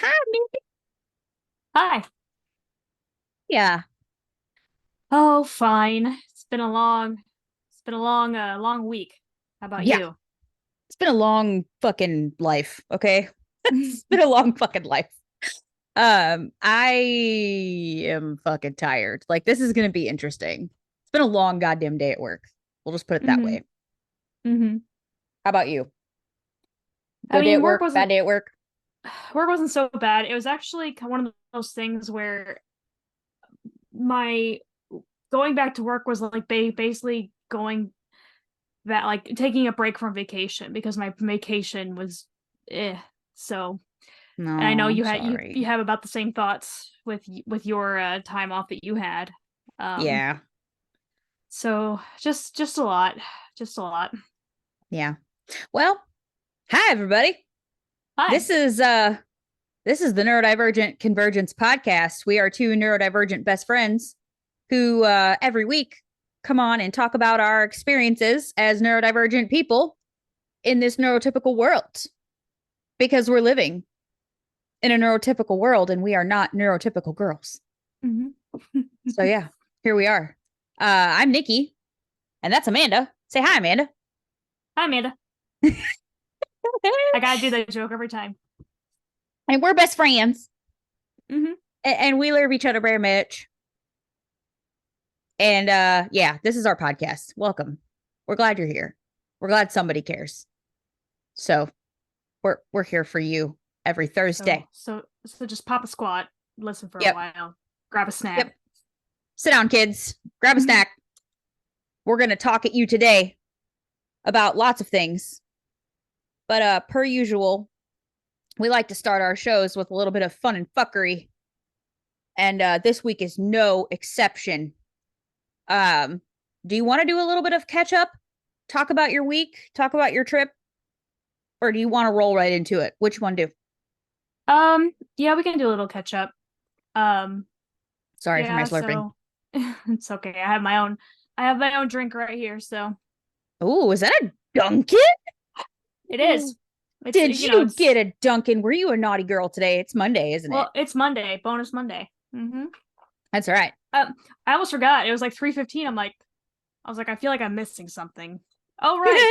Hi, Mindy. Hi. Yeah. Oh, fine. It's been a long week. How about Yeah. you? It's been a long fucking life, okay? It's been a long fucking life. I am fucking tired. Like, this is gonna be interesting. It's been a long goddamn day at work. We'll just put it that hmm way. hmm How about you? I Good day mean, at work, bad day at work? work wasn't so bad. It was actually one of those things where my going back to work was like basically going that like taking a break from vacation because my vacation was so No, and I know I'm you sorry. have about the same thoughts with your time off that you had. Um Yeah. so just a lot. Just a lot. Yeah. Well, hi everybody. Hi. This is this is the Neurodivergent Convergence podcast. We are two neurodivergent best friends who every week come on and talk about our experiences as neurodivergent people in this neurotypical world because we're living in a neurotypical world and we are not neurotypical girls. Mhm. So, yeah, here we are. I'm Nikki, and that's Amanda. Say hi, Amanda. Hi, Amanda. I gotta do that joke every time. And we're best friends, hmm and we love each other very much. And yeah, this is our podcast. Welcome. We're glad you're here. We're glad somebody cares. So we're here for you every So Thursday. so so just pop a squat, listen for a Yep. while, grab a Yep. snack. Sit down, kids. Grab a hmm snack. We're going to talk at you today about lots of things. But per usual, we like to start our shows with a little bit of fun and fuckery. And this week is no exception. Um, do you want to do a little bit of catch up? Talk about your week, talk about your trip, or do you want to roll right into it? Which one do? yeah, we can do a little catch up. Um, Sorry for my yeah, slurping. so it's okay. I have my own drink right here, so Oh, is that a Dunkin'? it is. It's Did you know, you get it's a Dunkin'? Were you a naughty girl today? It's Monday, isn't it? well, it's Monday, bonus Monday. That's all right. I almost forgot. It was like 3:15. I was like, I feel like I'm missing something. Oh, right.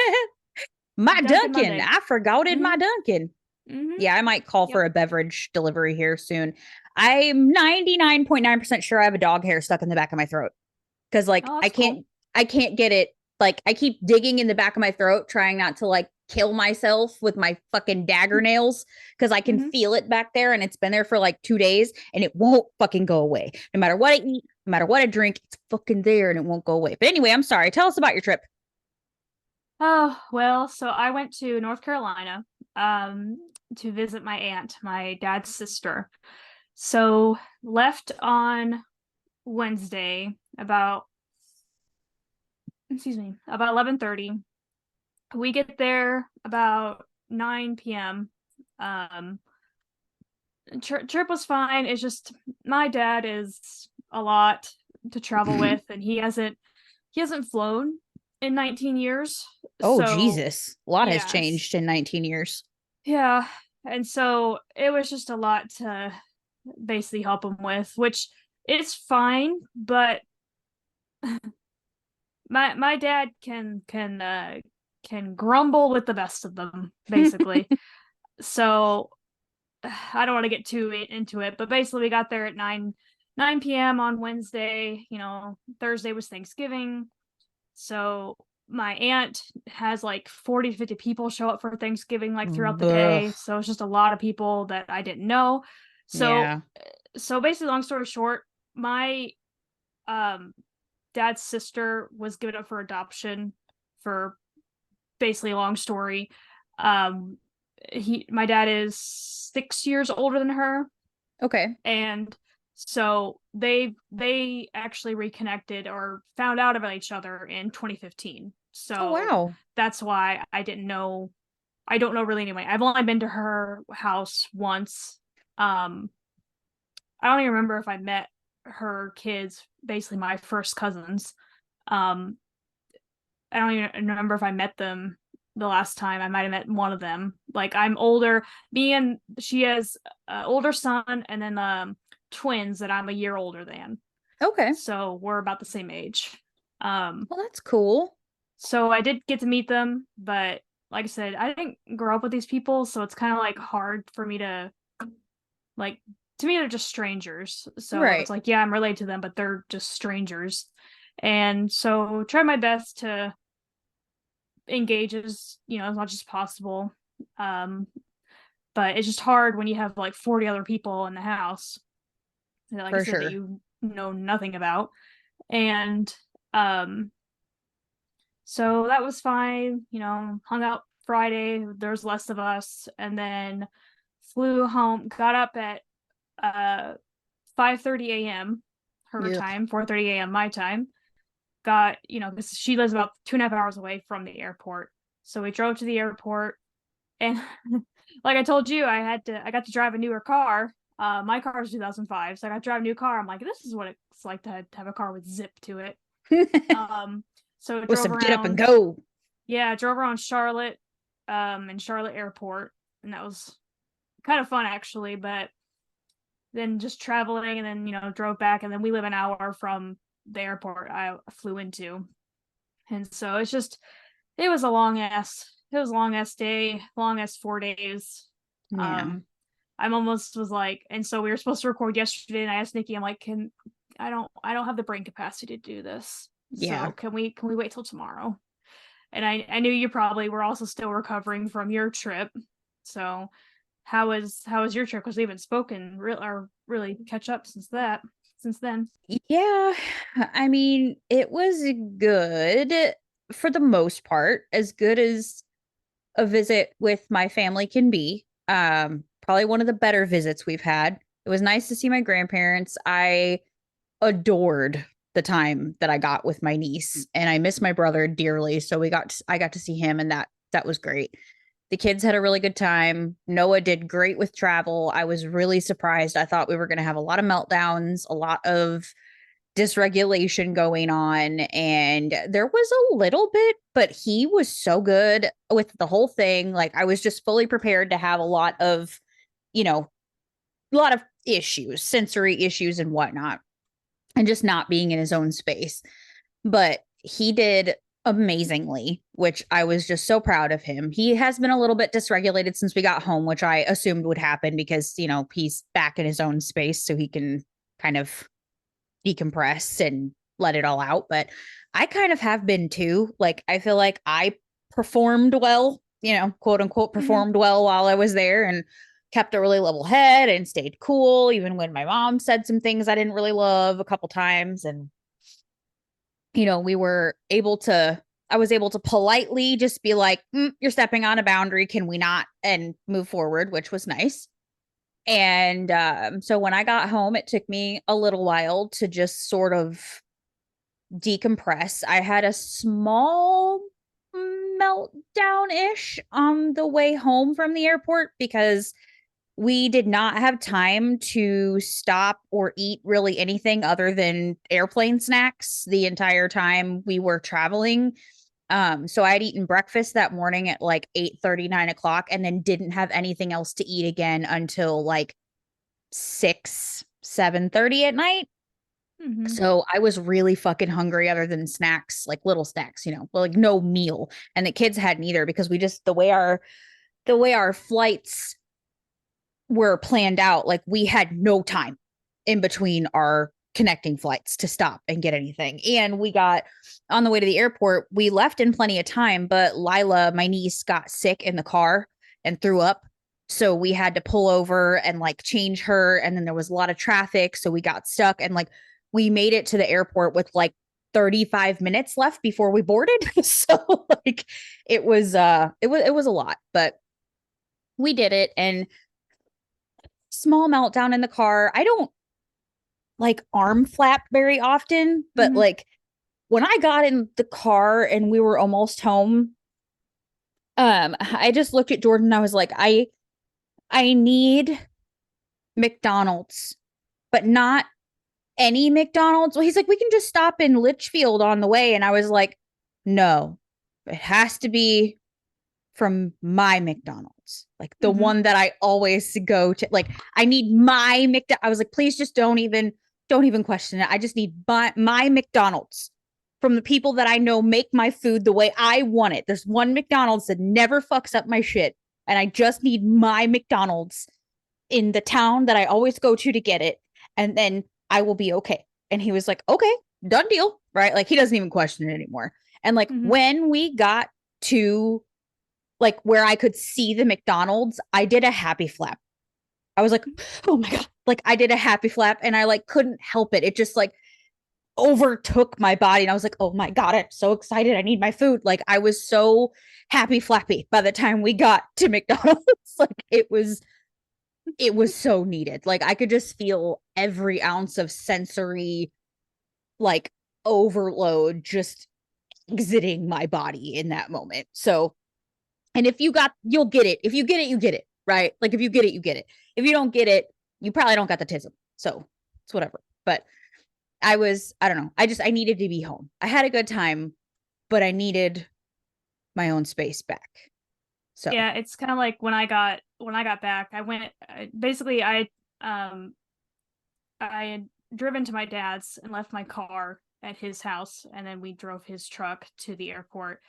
My Dunkin' Dunkin'. Monday. I forgotten my hmm Dunkin'. hmm Yeah, I might call for Yep. a beverage delivery here soon. I'm 99.9% sure I have a dog hair stuck in the back of my throat because like Oh, that's cool. I can't get it. Like I keep digging in the back of my throat trying not to like kill myself with my fucking dagger nails because I can hmm feel it back there and it's been there for like 2 days and it won't fucking go away. No matter what I eat, no matter what I drink, it's fucking there and it won't go away. But anyway, I'm sorry. Tell us about your trip. Oh, well, so I went to North Carolina um to visit my aunt, my dad's sister. So left on Wednesday about about 11:30. We get there about 9 p.m. Um trip was fine. It's just my dad is a lot to travel with and he hasn't flown in 19 years. Oh, So, Jesus. A lot has yes. changed in 19 years. Yeah. And so it was just a lot to basically help him with, which is fine, but my dad can grumble with the best of them, basically. So I don't want to get too into it, but basically we got there at 9 p.m. on Wednesday. Thursday was Thanksgiving. So my aunt has like 40 to 50 people show up for Thanksgiving like throughout the Ugh. day. So it's just a lot of people that I didn't know. So Yeah. so basically long story short, my um dad's sister was given up for adoption for basically a long story. Um he my dad is 6 years older than her, Okay. and so they actually reconnected or found out about each other in 2015. Oh, So wow. that's why I don't know really anyway. I've only been to her house once. um I don't even remember if I met her kids, basically my first cousins. um I don't even remember if I met them the last time. I might have met one of them. Like I'm older. Me and she has an older son and then twins that I'm a year older than. Okay. So we're about the same age. Well, that's cool. So I did get to meet them, but like I said, I didn't grow up with these people, so it's kind of like hard for me to like to me they're just strangers. So Right. it's like, yeah, I'm related to them, but they're just strangers. And so try my best to engage as much as possible. Um, but it's just hard when you have like 40 other people in the house, like I For said, that sure. you know nothing about. And um so that was fine, hung out Friday, there's less of us, and then flew home, got up at 5:30 a.m. her Yep. time, 4:30 a.m. my time. Got, because she lives about 2.5 hours away from the airport. So we drove to the airport, and like I told you, I got to drive a newer car. My car is 2005, so I got to drive a new car. I'm like, this is what it's like to have a car with zip to it. So With drove some get up and around. go. Yeah, drove around Charlotte, and Charlotte Airport, and that was kind of fun actually. But then just traveling, and then drove back, and then we live an hour from the airport I flew into, and so it was a long ass day, long ass 4 days. Yeah. Um, I'm almost was like, and so we were supposed to record yesterday, and I asked Nikki, I'm like, can I don't have the brain capacity to do this, Yeah. so can we wait till tomorrow? And I knew you probably were also still recovering from your trip. So how was your trip? Because we haven't spoken or really catch up since then. Yeah. I mean, it was good for the most part, as good as a visit with my family can be. Probably one of the better visits we've had. It was nice to see my grandparents. I adored the time that I got with my niece, and I miss my brother dearly. So I got to see him, and that was great. The kids had a really good time. Noah did great with travel. I was really surprised. I thought we were going to have a lot of meltdowns, a lot of dysregulation going on, and there was a little bit, but he was so good with the whole thing. Like I was just fully prepared to have a lot of, you know, a lot of issues, sensory issues and whatnot, and just not being in his own space. But he did amazingly, which I was just so proud of him. He has been a little bit dysregulated since we got home, which I assumed would happen because, he's back in his own space so he can kind of decompress and let it all out. But I kind of have been too. Like, I feel like I performed well, quote unquote, Mm-hmm. performed well while I was there and kept a really level head and stayed cool, even when my mom said some things I didn't really love a couple times. And, we were able to, I was able to politely just be like, you're stepping on a boundary. Can we not? And move forward, which was nice. And so when I got home, it took me a little while to just sort of decompress. I had a small meltdown ish on the way home from the airport because we did not have time to stop or eat really anything other than airplane snacks the entire time we were traveling. So I had eaten breakfast that morning at like 8:30, 9 o'clock, and then didn't have anything else to eat again until like 6, 7:30 at night. Mm-hmm. So I was really fucking hungry other than snacks, like little snacks, but like no meal. And the kids hadn't either because we just the way our flights were planned out, like we had no time in between our connecting flights to stop and get anything. And we got on the way to the airport, we left in plenty of time, but Lila, my niece, got sick in the car and threw up. So we had to pull over and like change her. And then there was a lot of traffic. So we got stuck and like we made it to the airport with like 35 minutes left before we boarded. So like it was a lot, but we did it. And small meltdown in the car. I don't like arm flap very often, but Mm-hmm. like when I got in the car and we were almost home, I just looked at Jordan and I was like, I need McDonald's, but not any McDonald's. Well, he's like, we can just stop in Litchfield on the way. And I was like, no, it has to be from my McDonald's, like the Mm-hmm. one that I always go to. Like, I need my McDonald's. I was like, please just don't even question it. I just need my McDonald's from the people that I know make my food the way I want it. There's one McDonald's that never fucks up my shit, and I just need my McDonald's in the town that I always go to get it, and then I will be okay. And he was like, okay, done deal, right? Like, he doesn't even question it anymore. And like, Mm-hmm. when we got to like where I could see the McDonald's, I did a happy flap. I was like, oh my God. Like, I did a happy flap and I like couldn't help it. It just like overtook my body. And I was like, oh my God, I'm so excited. I need my food. Like, I was so happy flappy by the time we got to McDonald's. Like, it was so needed. Like, I could just feel every ounce of sensory like overload just exiting my body in that moment. So, and if you got, you'll get it. If you get it, you get it, right? Like, if you get it, you get it. If you don't get it, you probably don't got the tism. So it's whatever. But I don't know. I needed to be home. I had a good time, but I needed my own space back. So Yeah, it's kind of like when I got back, I had driven to my dad's and left my car at his house, and then we drove his truck to the airport.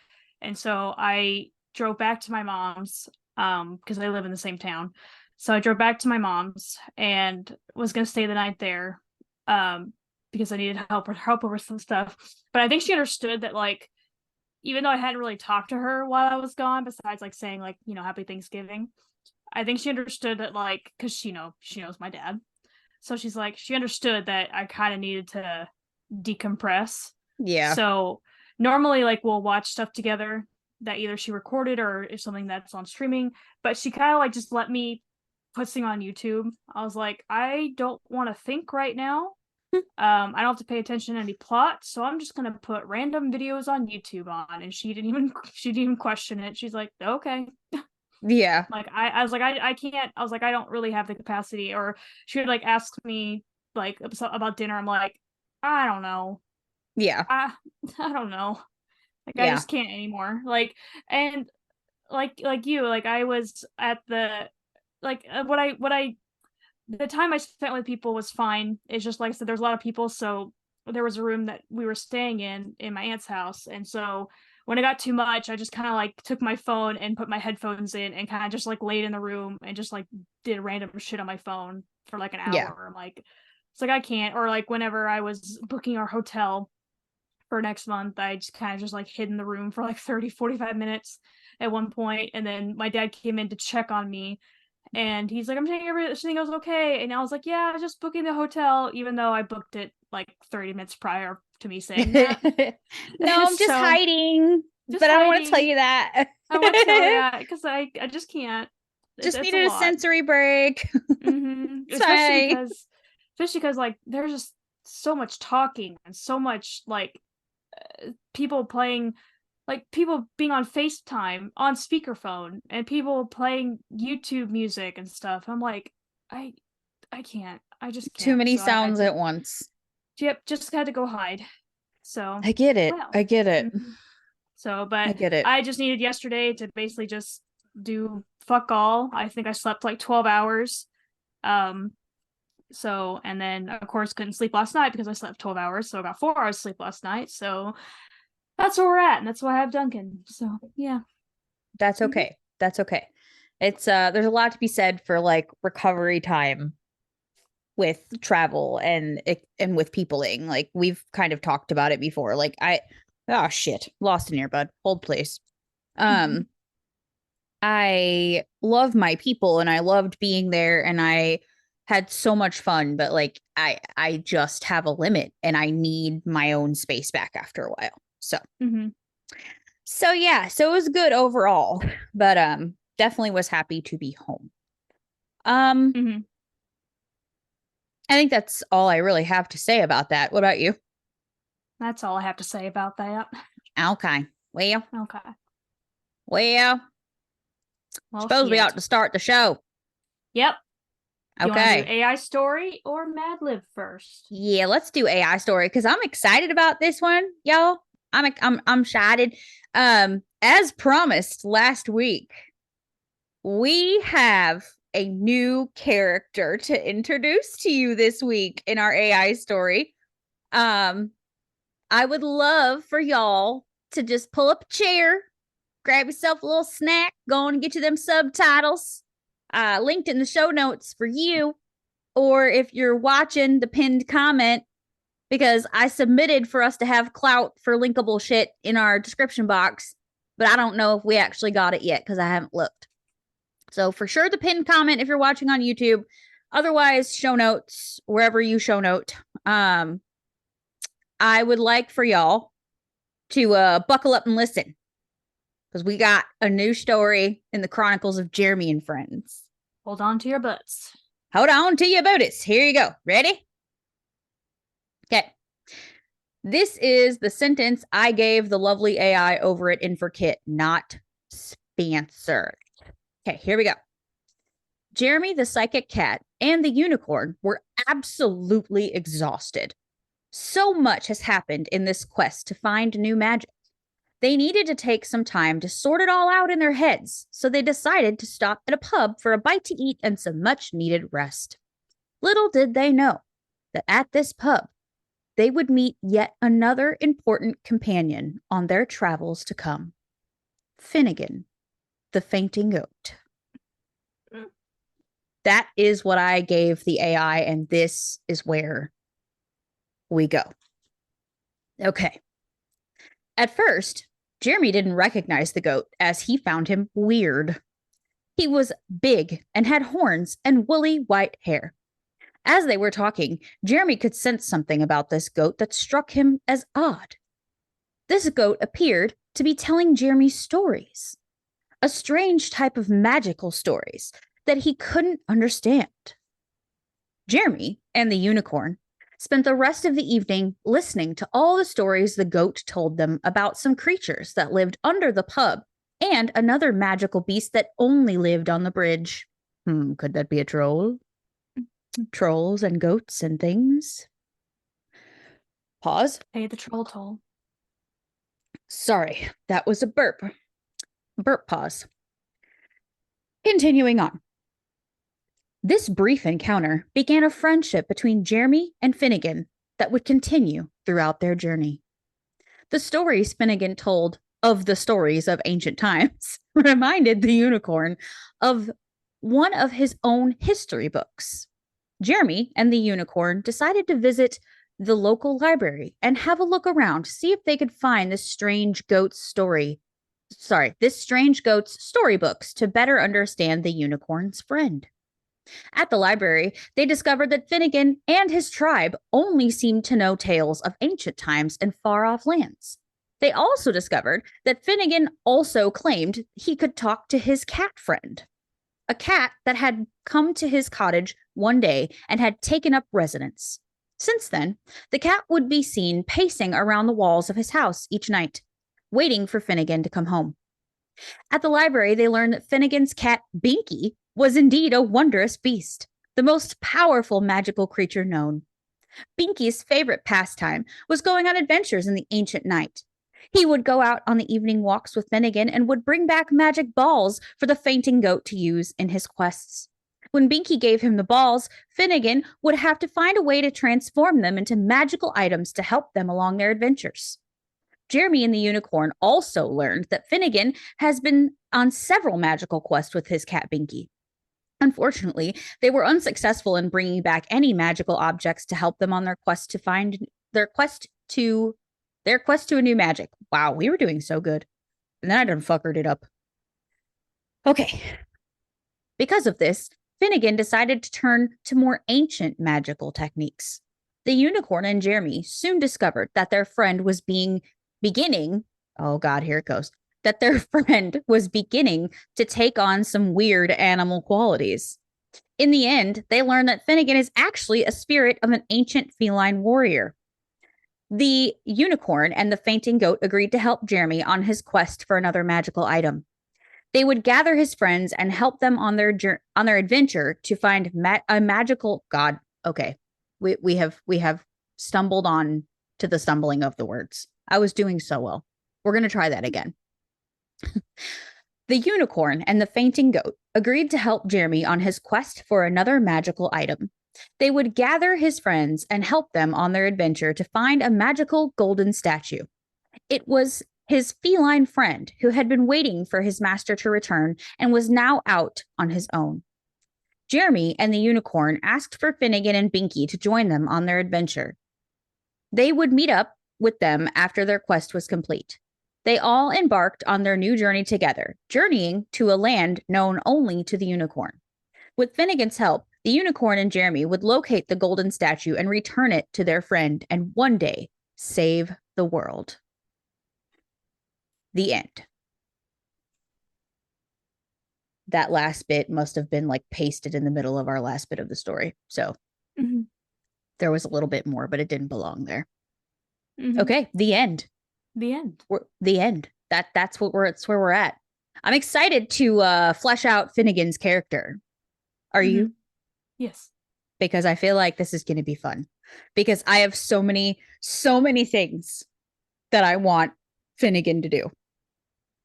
And so I drove back to my mom's because I live in the same town. So I drove back to my mom's and was going to stay the night there because I needed help her with some stuff. But I think she understood that, like, even though I hadn't really talked to her while I was gone, besides like saying like, you know, happy Thanksgiving, I think she understood that, like, because she knows my dad. So she's like, she understood that I kind of needed to decompress. yeah. So normally, like, we'll watch stuff together that either she recorded or is something that's on streaming, but she kind of like just let me put something on YouTube. I was like, I don't want to think right now. I don't have to pay attention to any plot, so I'm just gonna put random videos on YouTube on. And she didn't even question it. She's like, okay. Yeah. Like, I was like, I can't. I was like, I don't really have the capacity. Or she would like ask me like about dinner. I'm like, I don't know. Yeah. I don't know. Like, I Yeah. just can't anymore. Like, and like you, like, I was at the like what I the time I spent with people was fine. It's just, like I said, there's a lot of people, so there was a room that we were staying in my aunt's house, and so when it got too much, I just kind of like took my phone and put my headphones in and kind of just like laid in the room and just like did random shit on my phone for like an Yeah. hour. I'm like, it's like I can't. Or like whenever I was booking our hotel for next month, I just kind of just like hid in the room for like 30-45 minutes at one point, and then my dad came in to check on me. And he's like, I'm taking everything goes okay. And I was like, yeah, I was just booking the hotel, even though I booked it like 30 minutes prior to me saying that. No, I'm just So hiding, just but I don't want to tell hiding. you that. I want to tell you that because I just can't. Just It's a needed a lot. sensory break. Mm-hmm. It's fine. Especially because like there's just so much talking and so much like people playing, like people being on FaceTime on speakerphone and people playing YouTube music and stuff. I'm like, I I can't. I just Too can't. many So I had sounds to, at once. yep, just had to go hide. So, I get it. well, I get it. mhm. So, I but get it. I just needed yesterday to basically just do fuck all. I think I slept like 12 hours. Um, so, and then of course couldn't sleep last night because I slept 12 hours. So I got 4 hours sleep last night. So that's where we're at. And that's why I have Duncan. So, yeah. That's Mm-hmm. okay. That's okay. It's there's a lot to be said for like recovery time with travel and with peopling. Like, we've kind of talked about it before. Like, oh shit, lost an earbud. Hold please. Mm-hmm. Um I love my people and I loved being there and I had so much fun, but like I just have a limit and I need my own space back after a while. So Mm-hmm. yeah, so it was good overall, but definitely was happy to be home. Um Mm-hmm. I think that's all I really have to say about that. What about you? That's all I have to say about that. Okay. Well, Okay. well, Well, suppose we ought shit. to start the show. Yep. Do you want to do Okay. AI story or Mad Lib first? Yeah, let's do AI story because I'm excited about this one, y'all. I'm excited. As promised last week, we have a new character to introduce to you this week in our AI story. I would love for y'all to just pull up a chair, grab yourself a little snack, go on and get you them subtitles, linked in the show notes for you. Or if you're watching the pinned comment, because I submitted for us to have clout for linkable shit in our description box, but I don't know if we actually got it yet because I haven't looked. So for sure, the pinned comment if you're watching on YouTube. Otherwise, show notes wherever you show note. I would like for y'all to buckle up and listen because we got a new story in the Chronicles of Jeremy and Friends. Hold on to your butts. Hold on to your booties. Here you go. Ready? Okay. This is the sentence I gave the lovely AI over at InforKit, not Spencer. Okay, here we go. Jeremy, the psychic cat, and the unicorn were absolutely exhausted. So much has happened in this quest to find new magic. They needed to take some time to sort it all out in their heads, so they decided to stop at a pub for a bite to eat and some much-needed rest. Little did they know that at this pub, they would meet yet another important companion on their travels to come. Finnegan, the fainting goat. That is what I gave the AI, and this is where we go. Okay. At first, Jeremy didn't recognize the goat as he found him weird. He was big and had horns and woolly white hair. As they were talking, Jeremy could sense something about this goat that struck him as odd. This goat appeared to be telling Jeremy stories, a strange type of magical stories that he couldn't understand. Jeremy and the unicorn spent the rest of the evening listening to all the stories the goat told them about some creatures that lived under the pub and another magical beast that only lived on the bridge. Could that be a troll? Trolls and goats and things. Pause. Pay the troll toll. Sorry, that was a burp. Burp pause. Continuing on. This brief encounter began a friendship between Jeremy and Finnegan that would continue throughout their journey. The stories Finnegan told of the stories of ancient times reminded the unicorn of one of his own history books. Jeremy and the unicorn decided to visit the local library and have a look around to see if they could find this strange goat's storybooks to better understand the unicorn's friend. At the library, they discovered that Finnegan and his tribe only seemed to know tales of ancient times and far-off lands. They also discovered that Finnegan also claimed he could talk to his cat friend, a cat that had come to his cottage one day and had taken up residence. Since then, the cat would be seen pacing around the walls of his house each night, waiting for Finnegan to come home. At the library, they learned that Finnegan's cat, Binky, was indeed a wondrous beast, the most powerful magical creature known. Binky's favorite pastime was going on adventures in the ancient night. He would go out on the evening walks with Finnegan and would bring back magic balls for the fainting goat to use in his quests. When Binky gave him the balls, Finnegan would have to find a way to transform them into magical items to help them along their adventures. Jeremy and the unicorn also learned that Finnegan has been on several magical quests with his cat Binky. Unfortunately, they were unsuccessful in bringing back any magical objects to help them on their quest to a new magic. Wow, we were doing so good. And then I done fuckered it up. Okay. Because of this, Finnegan decided to turn to more ancient magical techniques. The unicorn and Jeremy soon discovered that their friend was that their friend was beginning to take on some weird animal qualities. In the end, they learned that Finnegan is actually a spirit of an ancient feline warrior. The unicorn and the fainting goat agreed to help Jeremy on his quest for another magical item. They would gather his friends and help them on their adventure to find a magical god. Okay, we have stumbled on to the stumbling of the words. I was doing so well. We're going to try that again. The unicorn and the fainting goat agreed to help Jeremy on his quest for another magical item. They would gather his friends and help them on their adventure to find a magical golden statue. It was his feline friend who had been waiting for his master to return and was now out on his own. Jeremy and the unicorn asked for Finnegan and Binky to join them on their adventure. They would meet up with them after their quest was complete. They all embarked on their new journey together, journeying to a land known only to the unicorn. With Finnegan's help, the unicorn and Jeremy would locate the golden statue and return it to their friend and one day save the world. The end. That last bit must have been like pasted in the middle of our last bit of the story. So there was a little bit more, but it didn't belong there. Okay, the end. The end. The end. That's where we're at. I'm excited to flesh out Finnegan's character. Are you? Yes. Because I feel like this is going to be fun. Because I have so many things that I want Finnegan to do.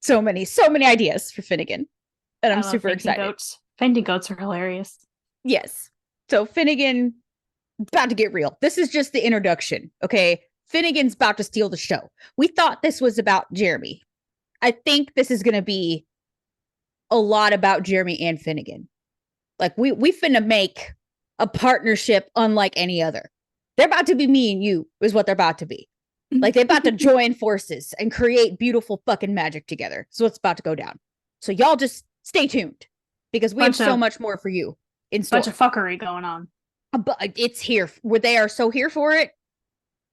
So many ideas for Finnegan. And I'm super excited. Goats. Fainting goats are hilarious. Yes. So Finnegan, about to get real. This is just the introduction. Okay. Finnegan's about to steal the show. We thought this was about Jeremy. I think this is going to be a lot about Jeremy and Finnegan. Like we finna make a partnership unlike any other. They're about to be me and you is what they're about to be. Like they're about to join forces and create beautiful fucking magic together. So it's about to go down. So y'all just stay tuned because we have so much more for you in store. Bunch of fuckery going on. But it's here. They are so here for it.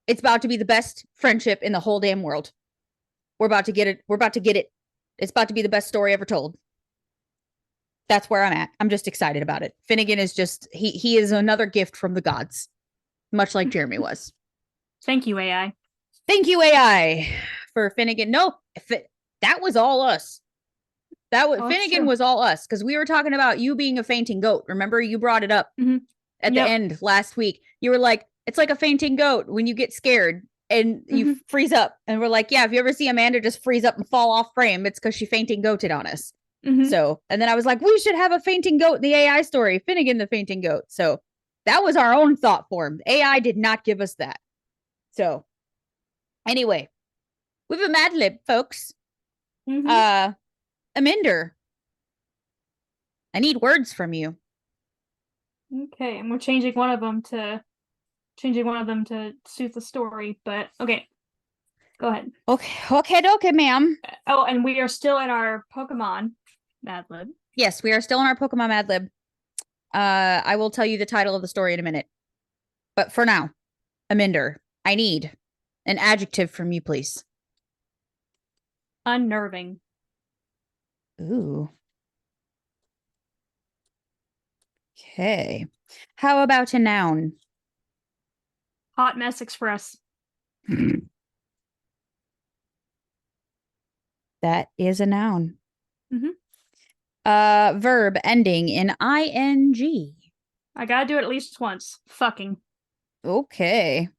It's about to be the best friendship in the whole damn world. We're about to get it. It's about to be the best story ever told. That's where I'm at. I'm just excited about it. Finnegan is just, he is another gift from the gods, much like Jeremy was. Thank you, AI. Thank you, AI, for Finnegan. No, that was all us. Finnegan was all us because we were talking about you being a fainting goat. Remember, you brought it up at the end last week. You were like, it's like a fainting goat when you get scared and you freeze up. And we're like, yeah, if you ever see Amanda just freeze up and fall off frame, it's because she fainting goated on us. So, and then I was like, we should have a fainting goat in the AI story, Finnegan the fainting goat. So that was our own thought form. AI did not give us that. So anyway, we have a Mad Lib, folks. Amanda, I need words from you. Okay, and we're changing one of them to suit the story, but okay. Go ahead. Okay, ma'am. Oh, and we are still in our Pokemon Mad Lib. Yes, we are still in our Pokemon Mad Lib. I will tell you the title of the story in a minute. But for now, Amanda, I need an adjective from you, please. Unnerving. Ooh. Okay. How about a noun? Hot Mess Express. That is a noun. Verb ending in ing. I gotta do it at least once. Fucking. Okay.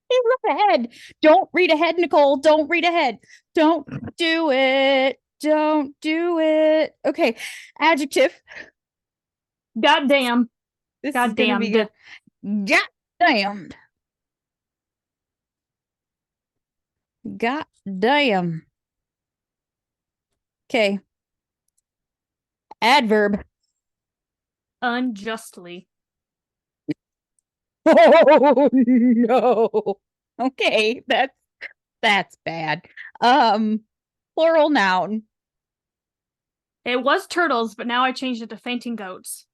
Read ahead. Don't read ahead, Nicole. Don't read ahead. Don't do it. Don't do it. Okay. Adjective. Goddamn. This is gonna be good. Goddamned. Goddamn. Okay. Adverb. Unjustly. Oh no. Okay, that's bad. Plural noun. It was turtles, but now I changed it to fainting goats.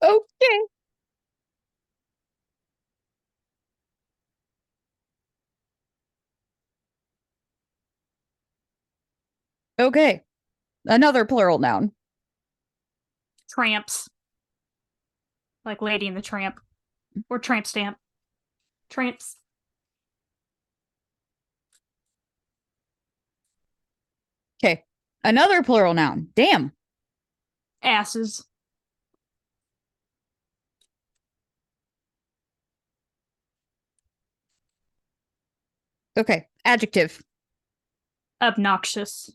Okay. Okay. Another plural noun. Tramps. Like Lady and the Tramp. Or Tramp Stamp. Tramps. Okay. Another plural noun. Damn. Asses. Okay. Adjective. Obnoxious.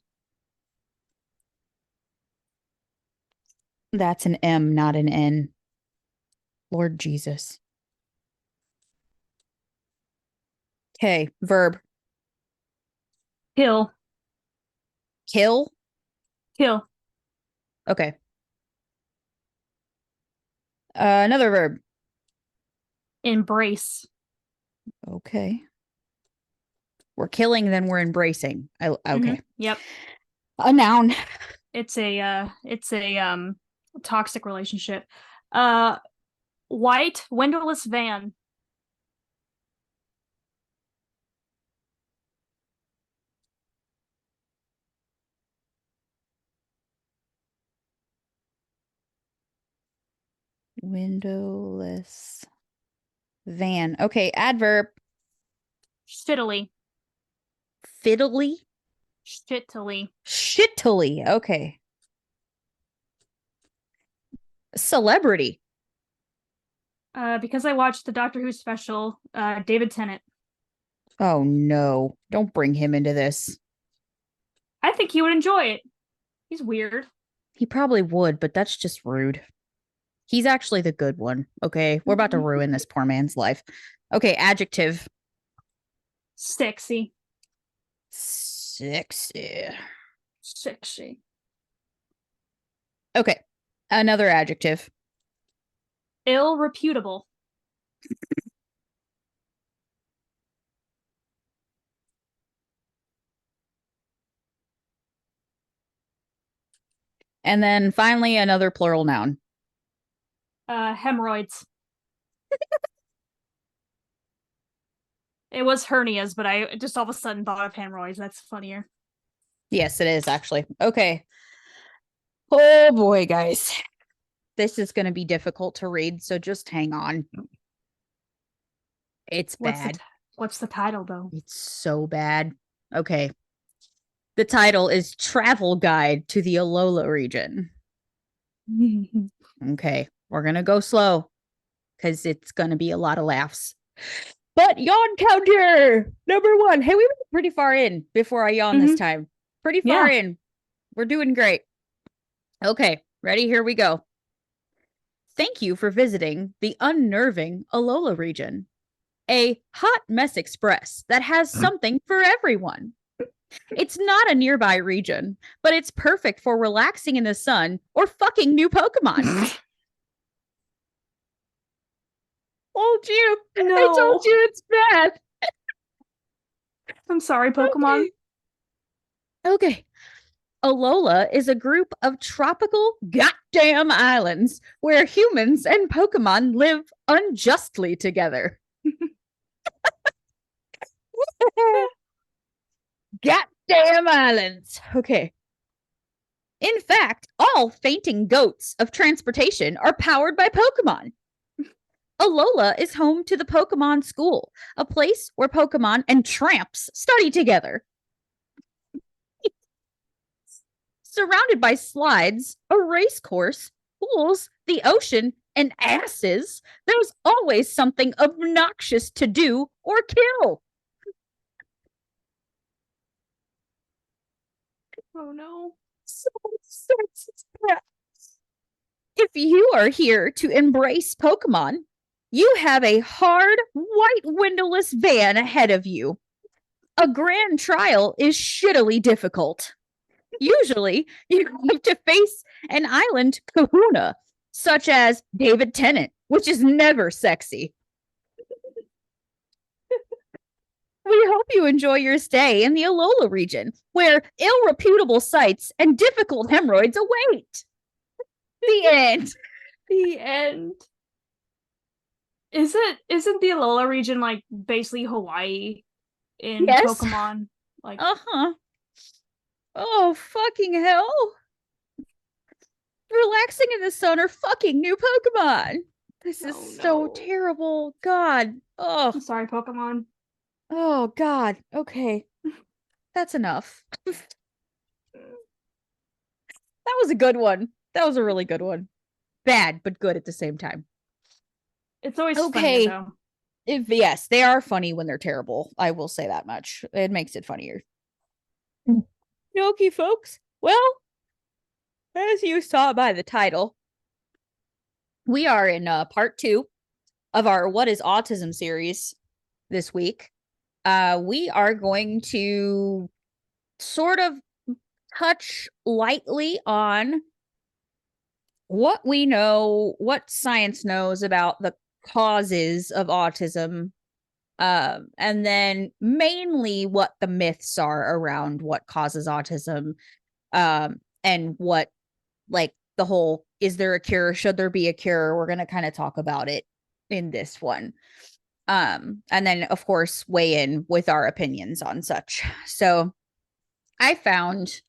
That's an M, not an N. Lord Jesus. Okay. Verb. Kill. Kill. Kill. Okay. Another verb. Embrace. Okay. We're killing, then we're embracing. Okay. Yep. A noun. It's a toxic relationship. White windowless van. Windowless van. Okay. Adverb. Shittily. Fiddly. Shittily. Shittily. Okay. Celebrity. Because I watched the Doctor Who special, David Tennant. Oh no. Don't bring him into this. I think he would enjoy it. He's weird. He probably would, but that's just rude. He's actually the good one. Okay. We're about to ruin this poor man's life. Okay. Adjective. Sexy. Sexy. Sexy. Okay. Another adjective. Ill reputable. And then finally, another plural noun. Hemorrhoids. It was hernias, but I just all of a sudden thought of hemorrhoids. That's funnier. Yes, it is actually. Okay. Oh boy, guys. This is going to be difficult to read, so just hang on. It's bad. What's the title, though? It's so bad. Okay. The title is Travel Guide to the Alola Region. Okay. We're going to go slow because it's going to be a lot of laughs. But yawn counter number 1. Hey, we were pretty far in before I yawn this time. Pretty far in. We're doing great. Okay. Ready? Here we go. Thank you for visiting the unnerving Alola region, a hot mess express that has something for everyone. It's not a nearby region, but it's perfect for relaxing in the sun or fucking new Pokemon. Told you. No. I told you it's bad. I'm sorry, Pokemon. Okay. Alola is a group of tropical goddamn islands where humans and Pokemon live unjustly together. Goddamn islands. Okay. In fact, all fainting goats of transportation are powered by Pokemon. Alola is home to the Pokemon School, a place where Pokemon and tramps study together. Surrounded by slides, a race course, pools, the ocean, and asses, there's always something obnoxious to do or kill. Oh no. If you are here to embrace Pokemon, you have a hard, white windowless van ahead of you. A grand trial is shittily difficult. Usually, you have to face an island kahuna, such as David Tennant, which is never sexy. We hope you enjoy your stay in the Alola region, where ill-reputable sights and difficult hemorrhoids await. The end. The end. Isn't the Alola region like basically Hawaii in Pokemon? Like Oh, fucking hell. Relaxing in the sun or fucking new Pokemon. This is so terrible. God. Oh. I'm sorry, Pokemon. Oh, God. Okay. That's enough. That was a good one. That was a really good one. Bad, but good at the same time. It's always funny, though. Yes, they are funny when they're terrible. I will say that much. It makes it funnier. Okay, folks. Well, as you saw by the title, we are in part 2 of our What is Autism series this week. We are going to sort of touch lightly on what we know, what science knows about the causes of autism, and then mainly what the myths are around what causes autism, and what, like, the whole, is there a cure? Should there be a cure? We're going to kind of talk about it in this one. And then, of course, weigh in with our opinions on such. So I found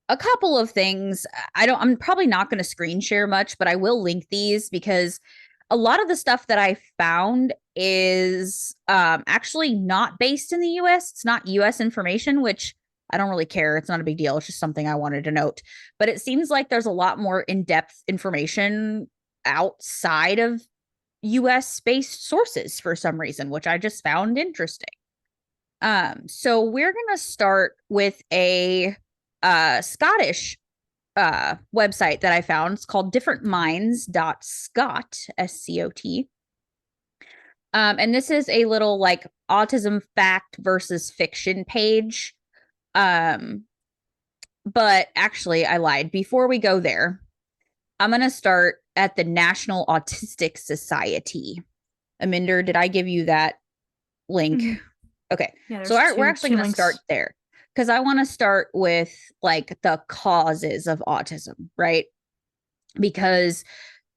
a couple of things. I'm probably not going to screen share much, but I will link these because a lot of the stuff that I found is actually not based in the US. It's not US information, which I don't really care. It's not a big deal. It's just something I wanted to note. But it seems like there's a lot more in-depth information outside of US based sources for some reason, which I just found interesting. So we're going to start with a Scottish website that I found. It's called differentminds.scot, SCOT. And this is a little like autism fact versus fiction page. But actually, I lied. Before we go there, I'm going to start at the National Autistic Society. Amanda, did I give you that link? Mm-hmm. Okay. Yeah, so we're actually going to start there because I want to start with like the causes of autism, right? Because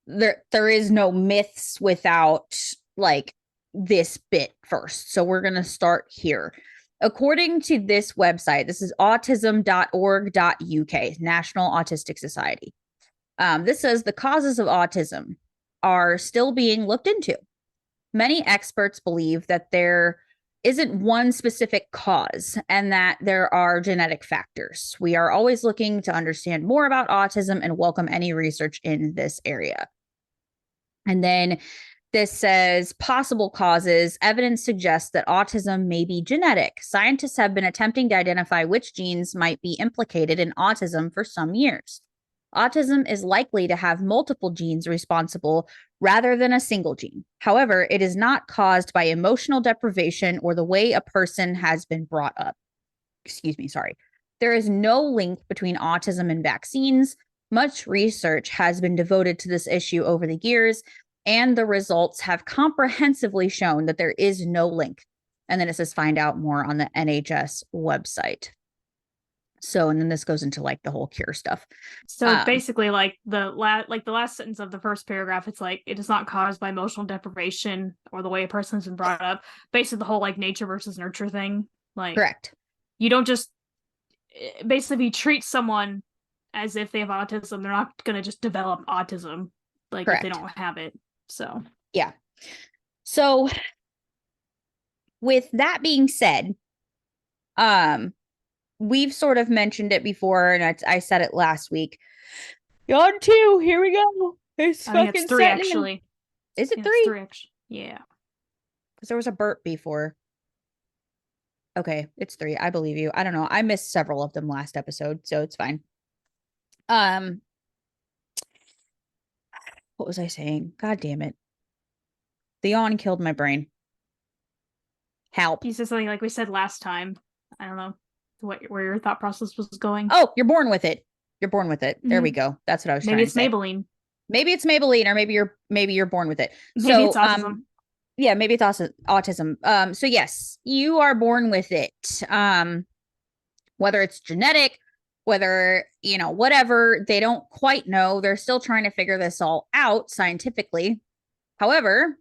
there is no myths without like this bit first. So we're going to start here. According to this website, this is autism.org.uk, National Autistic Society. This says the causes of autism are still being looked into. Many experts believe that there isn't one specific cause and that there are genetic factors. We are always looking to understand more about autism and welcome any research in this area. And then this says possible causes. Evidence suggests that autism may be genetic. Scientists have been attempting to identify which genes might be implicated in autism for some years. Autism is likely to have multiple genes responsible rather than a single gene. However, it is not caused by emotional deprivation or the way a person has been brought up. There is no link between autism and vaccines. Much research has been devoted to this issue over the years, and the results have comprehensively shown that there is no link. And then it says find out more on the NHS website. So, and then this goes into like the whole cure stuff. So basically, like the last sentence of the first paragraph, it's like it is not caused by emotional deprivation or the way a person's been brought up. Basically, the whole like nature versus nurture thing. Like, correct. You don't just basically if you treat someone as if they have autism, they're not going to just develop autism like correct. If they don't have it. So yeah. So with that being said, we've sort of mentioned it before, and I said it last week. On 2, here we go. It's fucking it's 3 actually. Is it 3? It's 3 actually. Yeah. Because there was a burp before. Okay, it's 3. I believe you. I don't know. I missed several of them last episode, so it's fine. What was I saying? God damn it. The yawn killed my brain. Help. You said something like we said last time. I don't know where your thought process was going. Oh, you're born with it. You're born with it. Mm-hmm. There we go. That's what I was trying to say. Maybe it's Maybelline. Maybe it's Maybelline, or maybe you're born with it. Maybe it's autism. Yeah, maybe it's autism. So yes, you are born with it. Whether it's genetic, whether, whatever, they don't quite know. They're still trying to figure this all out scientifically. However,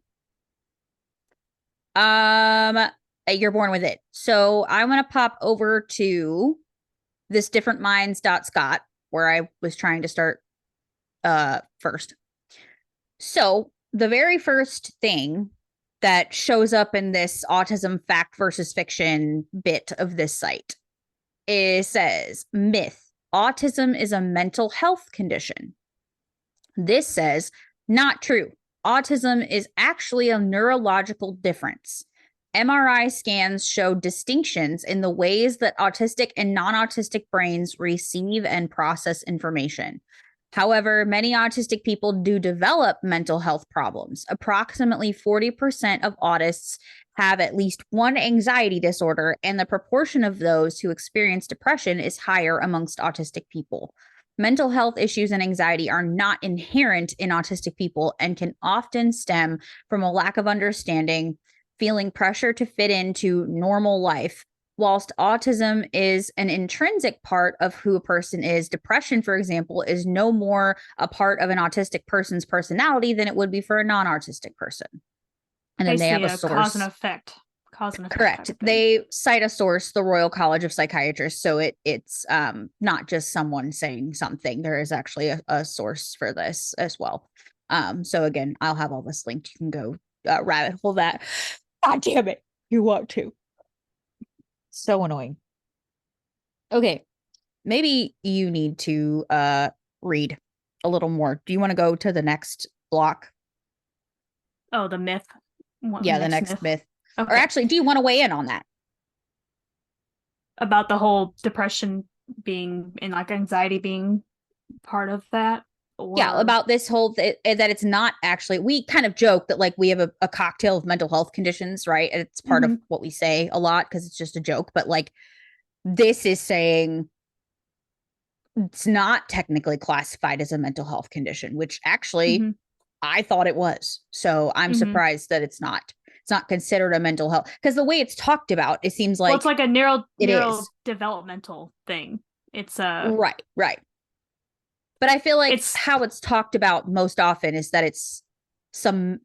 you're born with it. So I'm going to pop over to this differentminds.scot where I was trying to start first. So the very first thing that shows up in this autism fact versus fiction bit of this site, it says myth: autism is a mental health condition. This says not true. autism is actually a neurological difference. MRI scans show distinctions in the ways that autistic and non-autistic brains receive and process information. However, many autistic people do develop mental health problems. Approximately 40% of autists have at least one anxiety disorder, and the proportion of those who experience depression is higher amongst autistic people. Mental health issues and anxiety are not inherent in autistic people and can often stem from a lack of understanding, feeling pressure to fit into normal life. Whilst autism is an intrinsic part of who a person is, depression, for example, is no more a part of an autistic person's personality than it would be for a non-autistic person. And then they have a source. Cause and effect. Cause and effect. Correct. They cite a source, the Royal College of Psychiatrists. So it's not just someone saying something. There is actually a source for this as well. So again, I'll have all this linked. You can go rabbit hole that. God damn it. You want to. So annoying. Okay. Maybe you need to read a little more. Do you want to go to the next block? Oh, the myth. Yeah, the next myth. Okay. Or actually, do you want to weigh in on that? About the whole depression being and like anxiety being part of that? Or... Yeah, about this whole that it's not actually, we kind of joke that like we have a cocktail of mental health conditions, right? And it's part of what we say a lot because it's just a joke. But like this is saying it's not technically classified as a mental health condition, which actually I thought it was. So I'm surprised that it's not. It's not considered a mental health because the way it's talked about, it seems like it's like a neurodevelopmental thing. It's right. But I feel like how it's talked about most often is that it's some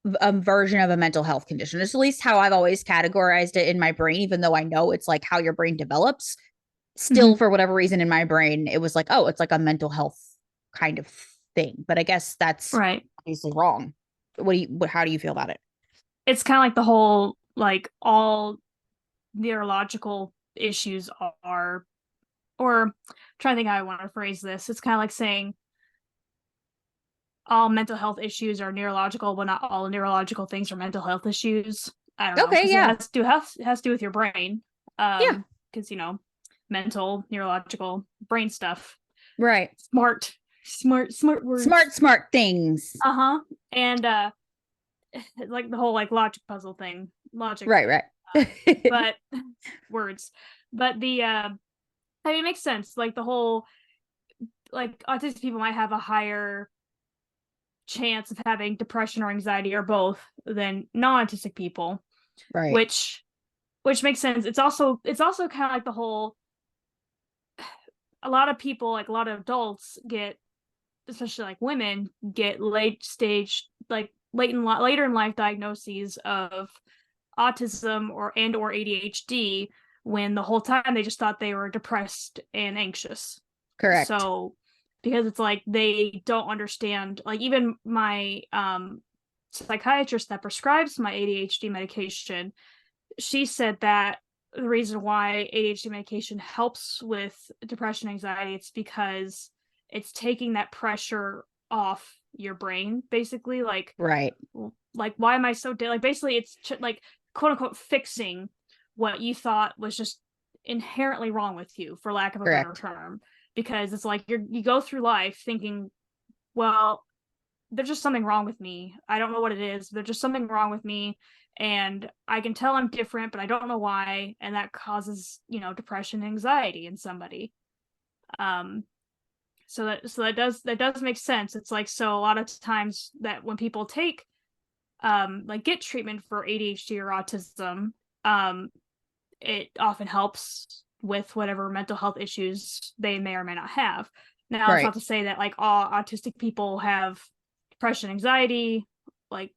version of a mental health condition. It's at least how I've always categorized it in my brain, even though I know it's like how your brain develops. Still, for whatever reason in my brain, it was like, oh, it's like a mental health kind of thing. But I guess that's obviously wrong. How do you feel about it? It's kind of like the whole, like all neurological issues are, or I'm trying to think how I want to phrase this. It's kind of like saying all mental health issues are neurological, but not all neurological things are mental health issues. I don't know. Okay, yeah. It has to do with your brain. Because, mental, neurological, brain stuff. Right. Smart words. Smart things. And like the whole like logic puzzle thing. Logic. Right. But words. But the it makes sense. Like the whole, like autistic people might have a higher chance of having depression or anxiety or both than non-autistic people. Right. Which makes sense. It's also kind of like the whole, a lot of people, like a lot of adults get, especially like women, get later in life diagnoses of autism or ADHD when the whole time they just thought they were depressed and anxious. Correct. So because it's like they don't understand, like even my psychiatrist that prescribes my ADHD medication, she said that the reason why ADHD medication helps with depression, anxiety, it's because it's taking that pressure off your brain, basically. Like, right. Like, why am I so like? Basically, it's like quote unquote fixing what you thought was just inherently wrong with you, for lack of a better term. Because it's like you go through life thinking, well, there's just something wrong with me. I don't know what it is. There's just something wrong with me. And I can tell I'm different, but I don't know why. And that causes, depression and anxiety in somebody. So that does make sense. It's like, so a lot of times that when people take, like get treatment for ADHD or autism, it often helps with whatever mental health issues they may or may not have. Now, it's not to say that like all autistic people have depression, anxiety, like,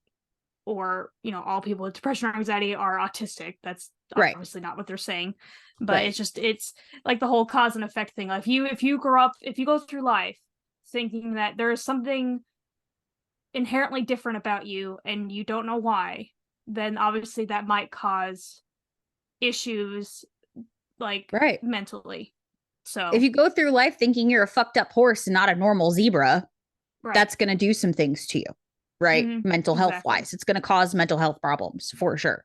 or all people with depression or anxiety are autistic. That's obviously not what they're saying. But it's like the whole cause and effect thing. Like if you go through life thinking that there is something inherently different about you and you don't know why, then obviously that might cause issues like mentally. So if you go through life thinking you're a fucked up horse and not a normal zebra, that's going to do some things to you. right? Mental health Exactly. wise, it's going to cause mental health problems for sure.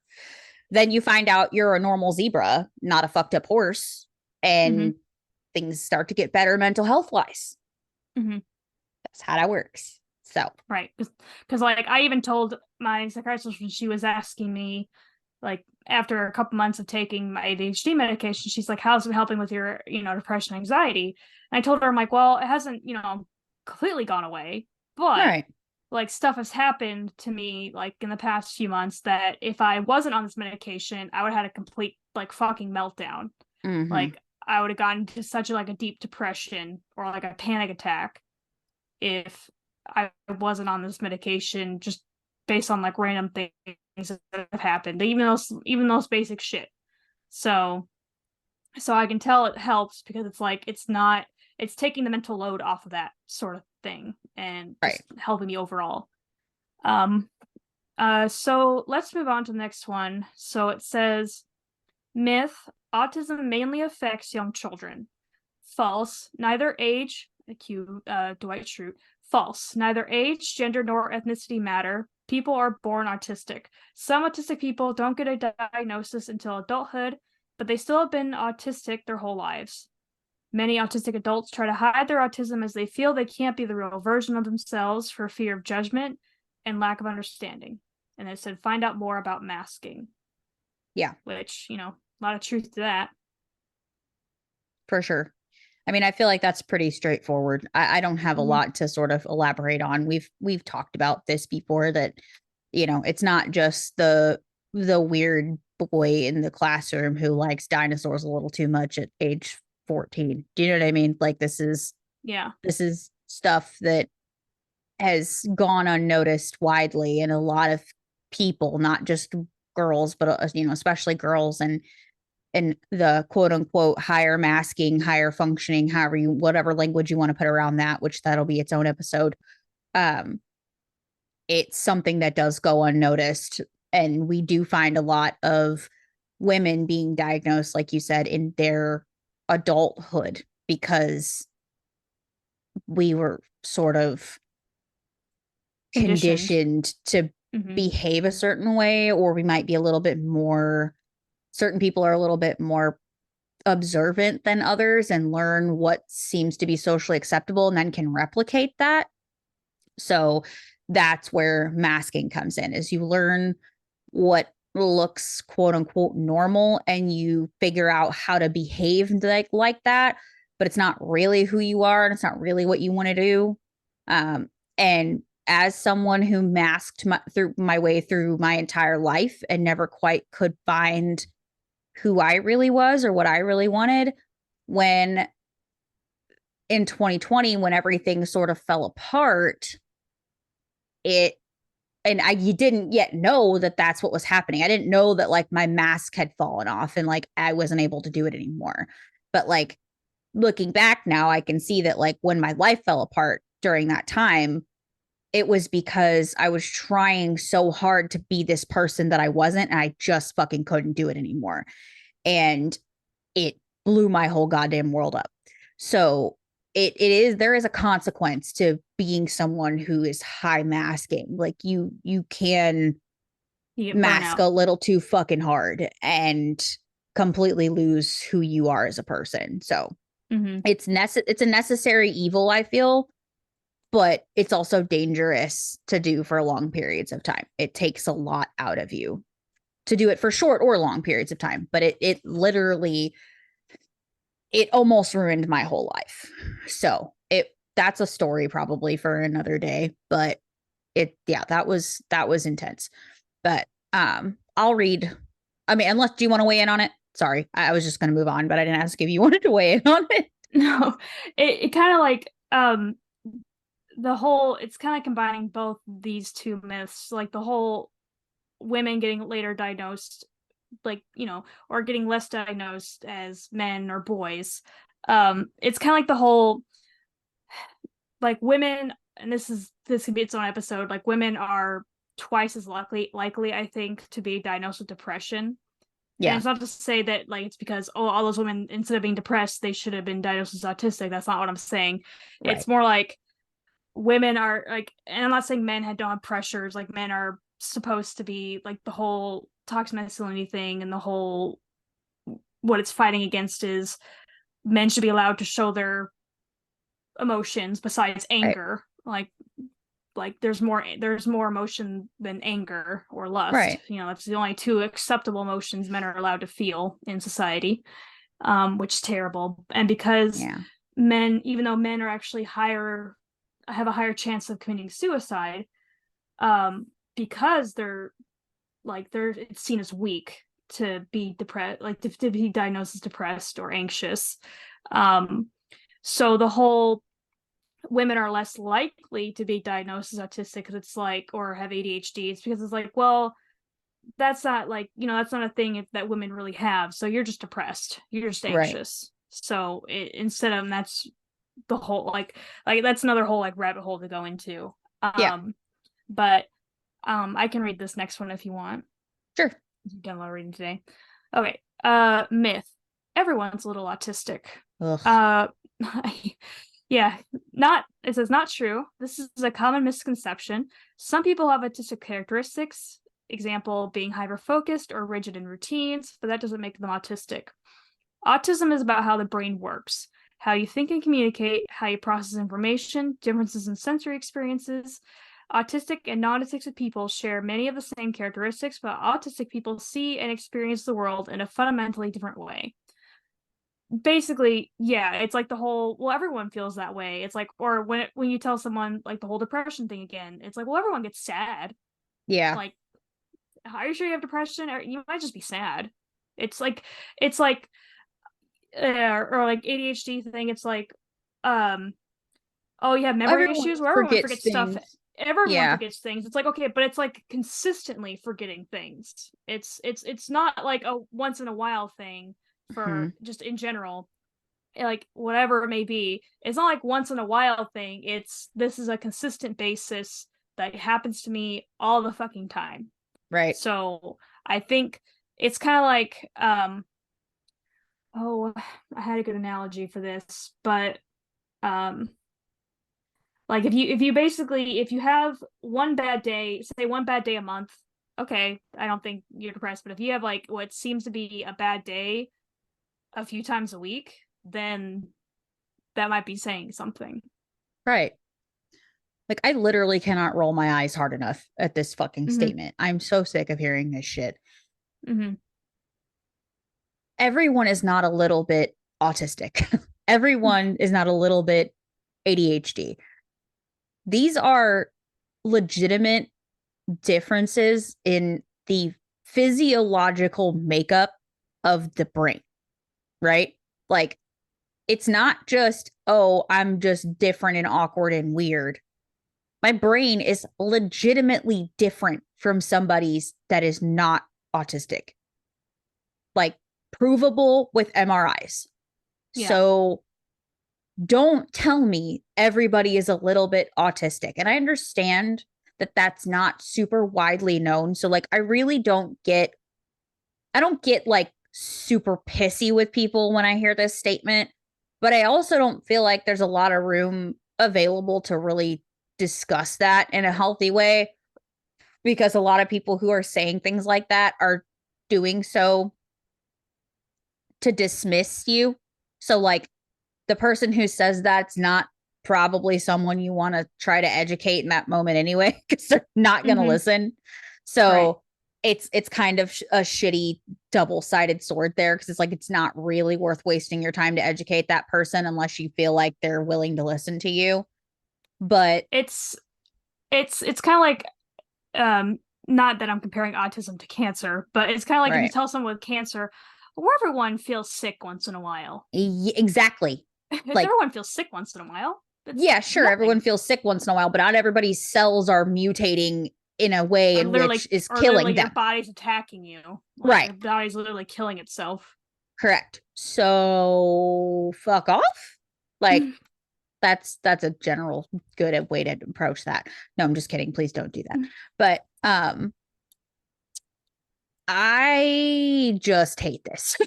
Then you find out you're a normal zebra, not a fucked up horse, and things start to get better mental health wise. That's how that works. So, Right. Because like I even told my psychiatrist when she was asking me, like after a couple months of taking my ADHD medication, she's like, how's it helping with your, depression, anxiety? And I told her, I'm like, well, it hasn't, completely gone away, but right. like stuff has happened to me like in the past few months that if I wasn't on this medication, I would have had a complete like fucking meltdown. Like I would have gotten to such a, like a deep depression or like a panic attack if I wasn't on this medication, just based on like random things that have happened, even those basic shit. So I can tell it helps because it's like it's taking the mental load off of that sort of thing and just helping me overall. So let's move on to the next one. So it says myth: autism mainly affects young children. False. Neither age, cue Dwight Schrute. False. Neither age, gender, nor ethnicity matter. People are born autistic. Some autistic people don't get a diagnosis until adulthood, but they still have been autistic their whole lives. Many autistic adults try to hide their autism as they feel they can't be the real version of themselves for fear of judgment and lack of understanding. And it said, find out more about masking. Yeah. Which, a lot of truth to that. For sure. I mean, I feel like that's pretty straightforward. I don't have a lot to sort of elaborate on. We've talked about this before that, it's not just the weird boy in the classroom who likes dinosaurs a little too much at age 14. Do you know what I mean? Like this is stuff that has gone unnoticed widely, and a lot of people, not just girls, but especially girls and the quote unquote higher masking, higher functioning, whatever language you want to put around that, which that'll be its own episode. It's something that does go unnoticed. And we do find a lot of women being diagnosed, like you said, in their adulthood because we were sort of conditioned to behave a certain way, or we might be a little bit more, certain people are a little bit more observant than others and learn what seems to be socially acceptable and then can replicate that. So that's where masking comes in, is you learn what looks quote unquote normal and you figure out how to behave like that, but it's not really who you are and it's not really what you want to do. And as someone who masked my way through my entire life and never quite could find who I really was or what I really wanted, when in 2020, when everything sort of fell apart, you didn't yet know that that's what was happening. I didn't know that like my mask had fallen off and like I wasn't able to do it anymore. But like looking back now, I can see that like when my life fell apart during that time, it was because I was trying so hard to be this person that I wasn't, and I just fucking couldn't do it anymore. And it blew my whole goddamn world up. So there is a consequence to being someone who is high masking. Like you can mask a little too fucking hard and completely lose who you are as a person. So it's a necessary evil, I feel, but it's also dangerous to do for long periods of time. It takes a lot out of you to do it for short or long periods of time, but it literally, it almost ruined my whole life. So that's a story probably for another day, but that was intense. But I'll read. I mean, unless, do you want to weigh in on it? Sorry, I was just going to move on, but I didn't ask if you wanted to weigh in on it. No, it kind of like it's kind of combining both these two myths, like the whole women getting later diagnosed, like, or getting less diagnosed as men or boys. It's kind of like the whole, like women, and this could be its own episode, like women are twice as likely, I think, to be diagnosed with depression. Yeah. And it's not to say that like it's because all those women, instead of being depressed, they should have been diagnosed as autistic. That's not what I'm saying. Right. It's more like women are like, and I'm not saying men don't have pressures, like men are supposed to be like the whole toxic masculinity thing, and the whole what it's fighting against is men should be allowed to show their emotions besides Right. anger. Like there's more emotion than anger or lust. Right. That's the only two acceptable emotions men are allowed to feel in society, which is terrible. And because Yeah. men, even though men are actually have a higher chance of committing suicide, because they're it's seen as weak to be depressed, like to be diagnosed as depressed or anxious. Um, so the whole women are less likely to be diagnosed as autistic because it's like, or have ADHD. It's because it's like, well, that's not like, that's not a thing that women really have. So you're just depressed. You're just Right. anxious. So instead of that's the whole like that's another whole like rabbit hole to go into. Yeah. But I can read this next one if you want. Sure. You've done a lot of reading today. Okay. Myth. Everyone's a little autistic. Ugh. Uh yeah, it says not true. This is a common misconception. Some people have autistic characteristics, example being hyper-focused or rigid in routines, but that doesn't make them autistic. Autism is about how the brain works, how you think and communicate, how you process information, differences in sensory experiences. Autistic and non-autistic people share many of the same characteristics, but autistic people see and experience the world in a fundamentally different way. Basically, yeah, it's like the whole, well, everyone feels that way. It's like, or when you tell someone like the whole depression thing again, it's like, well, everyone gets sad. Yeah. Like, are you sure you have depression? Or you might just be sad. It's like or like ADHD thing. It's like, oh, you have memory Everyone issues. Well, everyone forgets forgets stuff. things. Everyone Yeah. forgets things. It's like, okay, but it's like consistently forgetting things. It's not like a once in a while thing Hmm. for just in general, like whatever it may be. It's not like once in a while thing. This is a consistent basis that happens to me all the fucking time. Right. So I think it's kind of like oh, I had a good analogy for this, but um like if you have one bad day, say one bad day a month, okay, I don't think you're depressed. But if you have like what seems to be a bad day a few times a week, then that might be saying something. Right. Like, I literally cannot roll my eyes hard enough at this fucking Mm-hmm. statement. I'm so sick of hearing this shit. Mm-hmm. Everyone is not a little bit autistic. Everyone is not a little bit ADHD. These are legitimate differences in the physiological makeup of the brain, right? Like, it's not just, oh, I'm just different and awkward and weird. My brain is legitimately different from somebody's that is not autistic, like provable with MRIs. Yeah. So don't tell me everybody is a little bit autistic. And I understand that that's not super widely known. So, like, I don't get like super pissy with people when I hear this statement, but I also don't feel like there's a lot of room available to really discuss that in a healthy way, because a lot of people who are saying things like that are doing so to dismiss you. So, like, the person who says that's not probably someone you want to try to educate in that moment anyway, because they're not going to Mm-hmm. listen. Right. So it's kind of a shitty double-sided sword there, because it's like it's not really worth wasting your time to educate that person unless you feel like they're willing to listen to you. But It's kind of like not that I'm comparing autism to cancer, but it's kind of like if you right. tell someone with cancer, well, everyone feels sick once in a while. Exactly. If Like, everyone feels sick once in a while, that's yeah, sure, everyone nothing. feels sick once in a while, but not everybody's cells are mutating in a way Or in which literally, is or killing literally your them. body's attacking you. Like Right. your body's literally killing itself. Correct. So fuck off. Like, that's a general good way to approach that. No, I'm just kidding. Please don't do that. But I just hate this.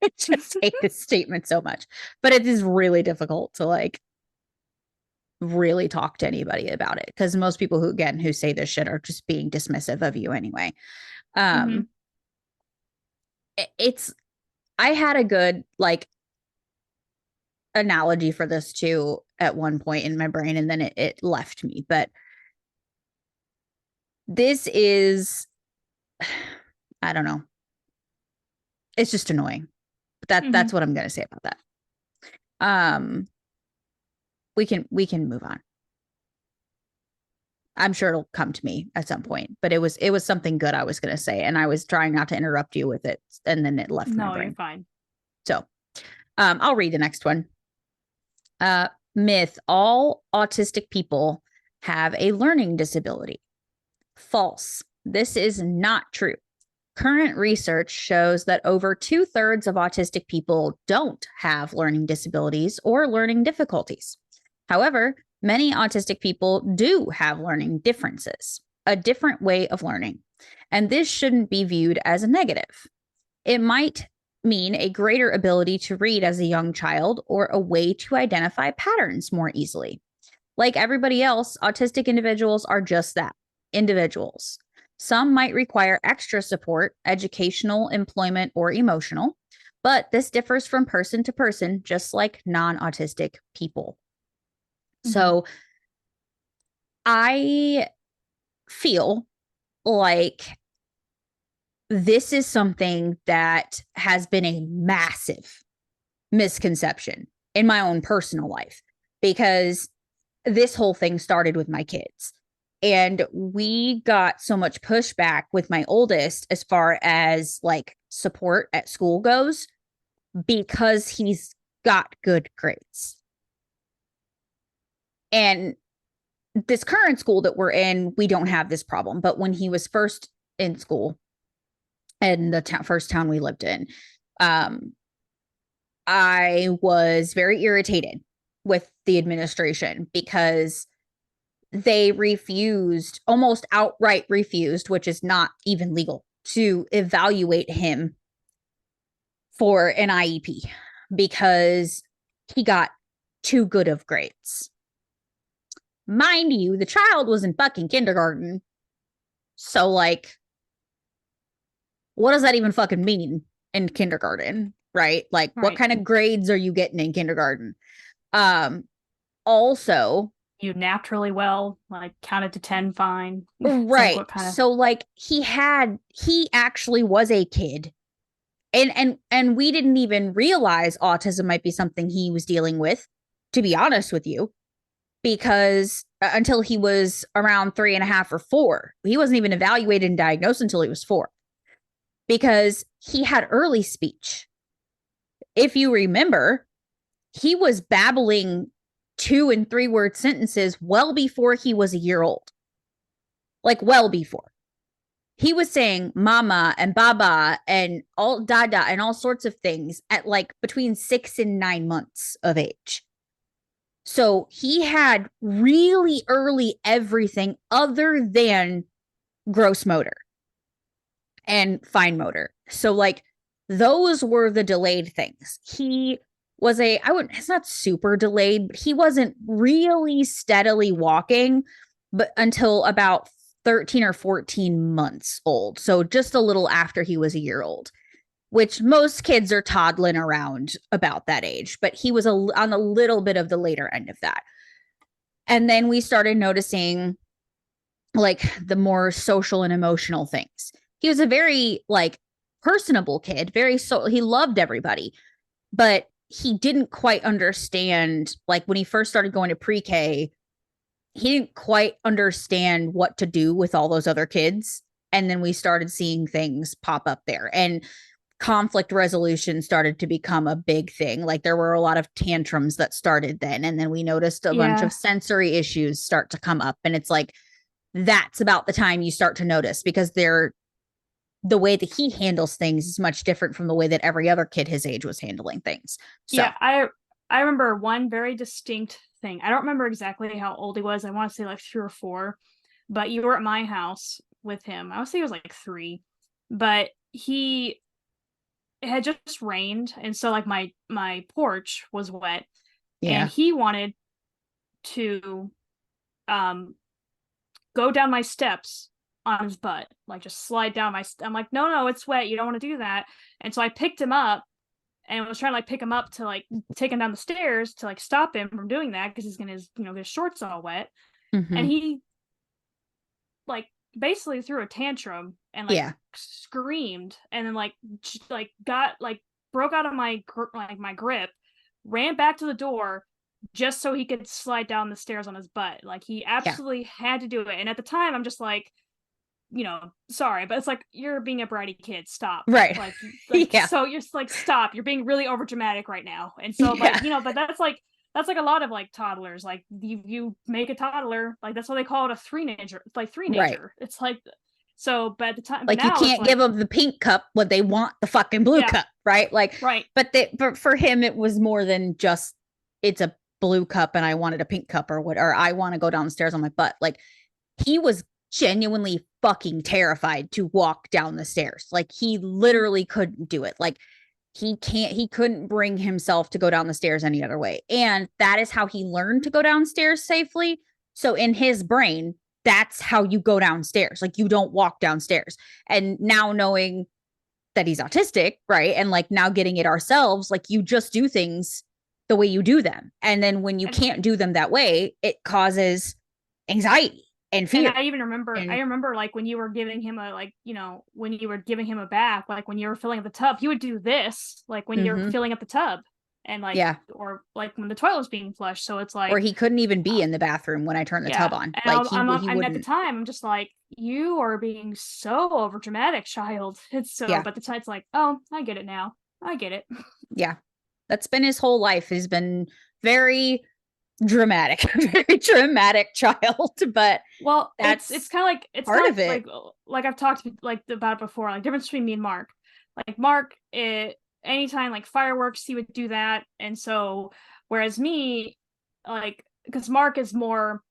I just hate this statement so much. But it is really difficult to like really talk to anybody about it, because most people who say this shit are just being dismissive of you anyway. Mm-hmm. um it's I had a good like analogy for this too at one point in my brain, and then it left me, but this is I don't know, it's just annoying. But that's Mm-hmm. what I'm going to say about that. um we can move on. I'm sure it'll come to me at some point, but it was something good I was going to say, and I was trying not to interrupt you with it, and then it left my No, you're brain. fine. So, I'll read the next one. Uh, Myth: all autistic people have a learning disability. False. This is not true. Current research shows that over 2/3 of autistic people don't have learning disabilities or learning difficulties. However, many autistic people do have learning differences, a different way of learning, and this shouldn't be viewed as a negative. It might mean a greater ability to read as a young child or a way to identify patterns more easily. Like everybody else, autistic individuals are just that, individuals. Some might require extra support, educational, employment, or emotional, but this differs from person to person, just like non autistic people. Mm-hmm. So I feel like this is something that has been a massive misconception in my own personal life, because this whole thing started with my kids. And we got so much pushback with my oldest as far as like support at school goes, because he's got good grades. And this current school that we're in, we don't have this problem. But when he was first in school, in the first town we lived in, um, I was very irritated with the administration because they refused, almost outright refused, which is not even legal, to evaluate him for an IEP because he got too good of grades. Mind you, the child was in fucking kindergarten. So, like, what does that even fucking mean in kindergarten? Right? Like, what Right. kind of grades are you getting in kindergarten? Um, Also, You napped really well, like counted to 10 fine. It's like right. what kind of So like he actually was a kid. And we didn't even realize autism might be something he was dealing with, to be honest with you, because until he was around 3.5 or 4. He wasn't even evaluated and diagnosed until he was 4, because he had early speech. If you remember, he was babbling 2 and 3 word sentences well before he was a year old. Like, well before. He was saying mama and baba and all dada and all sorts of things at like between 6 and 9 months of age. So he had really early everything other than gross motor and fine motor. So like those were the delayed things. He was I wouldn't, it's not super delayed, but he wasn't really steadily walking, but until about 13 or 14 months old. So just a little after he was a year old, which most kids are toddling around about that age, but he was on a little bit of the later end of that. And then we started noticing like the more social and emotional things. He was a very like personable kid, he loved everybody, but he didn't quite understand, like when he first started going to pre-K, he didn't quite understand what to do with all those other kids. And then we started seeing things pop up there, and conflict resolution started to become a big thing. Like there were a lot of tantrums that started then. And then we noticed a bunch of yeah. sensory issues start to come up. And it's like, that's about the time you start to notice, because the way that he handles things is much different from the way that every other kid his age was handling things. So, Yeah, I remember one very distinct thing. I don't remember exactly how old he was. I want to say like 3 or 4, but you were at my house with him. I would say he was like 3, but it had just rained, and so like my porch was wet, and yeah. he wanted to go down my steps on his butt, like just slide down I'm like, no, it's wet, you don't want to do that. And so I picked him up and was trying to like pick him up to like take him down the stairs to like stop him from doing that because he's gonna his shorts all wet. And he like basically threw a tantrum and like screamed and then like got like broke out of my grip, ran back to the door just so he could slide down the stairs on his butt. Like he absolutely had to do it. And at the time I'm just like, sorry, but it's like, you're being a bratty kid, stop. Right. Like so you're just like, stop, you're being really over dramatic right now. And so like, but that's like a lot of like toddlers. Like you make a toddler, like that's what they call it, a three-nager. It's like three-nager. It's like, so but at the time, like you can't give them the pink cup when they want the fucking blue cup, right? Like but for him it was more than just it's a blue cup and I wanted a pink cup or I want to go downstairs on my butt. Like he was genuinely fucking terrified to walk down the stairs. Like he literally couldn't do it. Like he couldn't bring himself to go down the stairs any other way. And that is how he learned to go downstairs safely. So in his brain, that's how you go downstairs. Like you don't walk downstairs. And now knowing that he's autistic, right? And like now getting it ourselves, like you just do things the way you do them. And then when you can't do them that way, it causes anxiety and fear. And I even remember like when you were giving him a when you were giving him a bath, like when you were filling up the tub, he would do this like when you're filling up the tub and like or like when the toilet was being flushed. So it's like, or he couldn't even be in the bathroom when I turned the tub on. And like I'm at the time I'm just like, you are being so over dramatic, child. It's so but the time it's like, oh, I get it now. I get it. Yeah. That's been his whole life. He's been very dramatic, very dramatic child. But well, it's kind of like it's part of it. Like I've talked like about it before. Like difference between me and Mark. Like Mark, anytime like fireworks, he would do that, and so whereas me, like because Mark is more,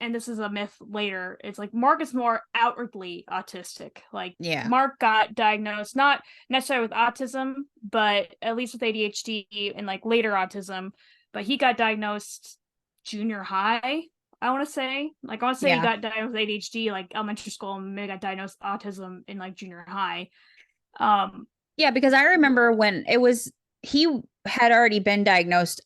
and this is a myth later. It's like Mark is more outwardly autistic. Like Mark got diagnosed not necessarily with autism, but at least with ADHD and like later autism. But he got diagnosed junior high, I want to say. Like, I want to say he got diagnosed with ADHD, like, elementary school, and maybe got diagnosed autism in, like, junior high. Yeah, because I remember when he had already been diagnosed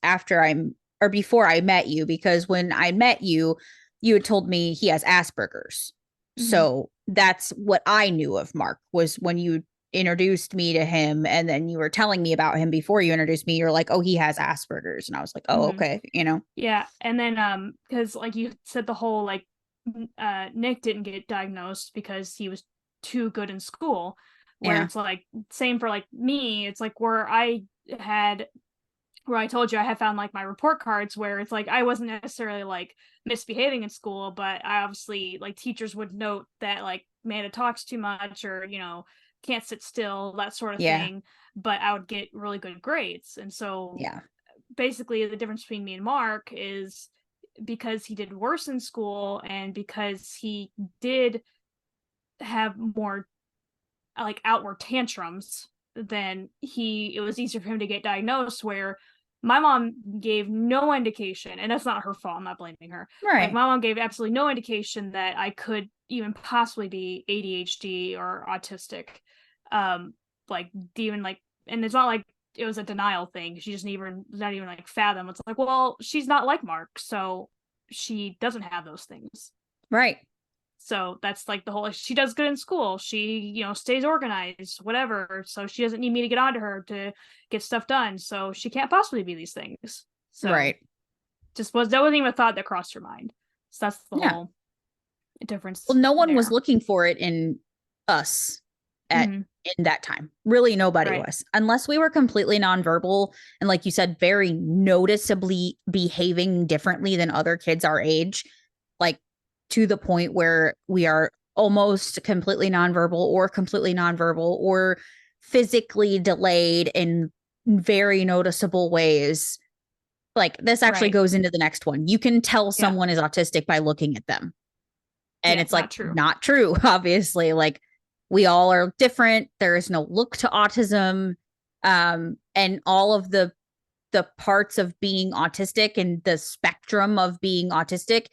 before I met you, because when I met you, you had told me he has Asperger's. So that's what I knew of Mark, was when you introduced me to him, and then you were telling me about him before you introduced me. You're like, oh, he has Asperger's, and I was like, oh, okay, and then because like you said, the whole like Nick didn't get diagnosed because he was too good in school, where it's like same for like me. It's like where I told you I had found like my report cards where it's like I wasn't necessarily like misbehaving in school, but I obviously like teachers would note that like Amanda talks too much, or can't sit still, that sort of thing, but I would get really good grades. And so basically the difference between me and Mark is because he did worse in school and because he did have more like outward tantrums, then it was easier for him to get diagnosed, where my mom gave no indication, and that's not her fault, I'm not blaming her. Right. Like my mom gave absolutely no indication that I could even possibly be ADHD or autistic. Like even like, and it's not like it was a denial thing. She just not even like fathom. It's like, well, she's not like Mark, so she doesn't have those things. Right. So that's like the whole, she does good in school. She, stays organized, whatever. So she doesn't need me to get onto her to get stuff done. So she can't possibly be these things. So right. That wasn't even a thought that crossed her mind. So that's the whole difference. Well, no one was looking for it in us in that time. Really, nobody was, unless we were completely nonverbal and, like you said, very noticeably behaving differently than other kids our age, like to the point where we are almost completely nonverbal or physically delayed in very noticeable ways. Like this actually goes into the next one. You can tell someone is autistic by looking at them. And it's like not true, obviously. Like we all are different. There is no look to autism. And all of the the parts of being autistic and the spectrum of being autistic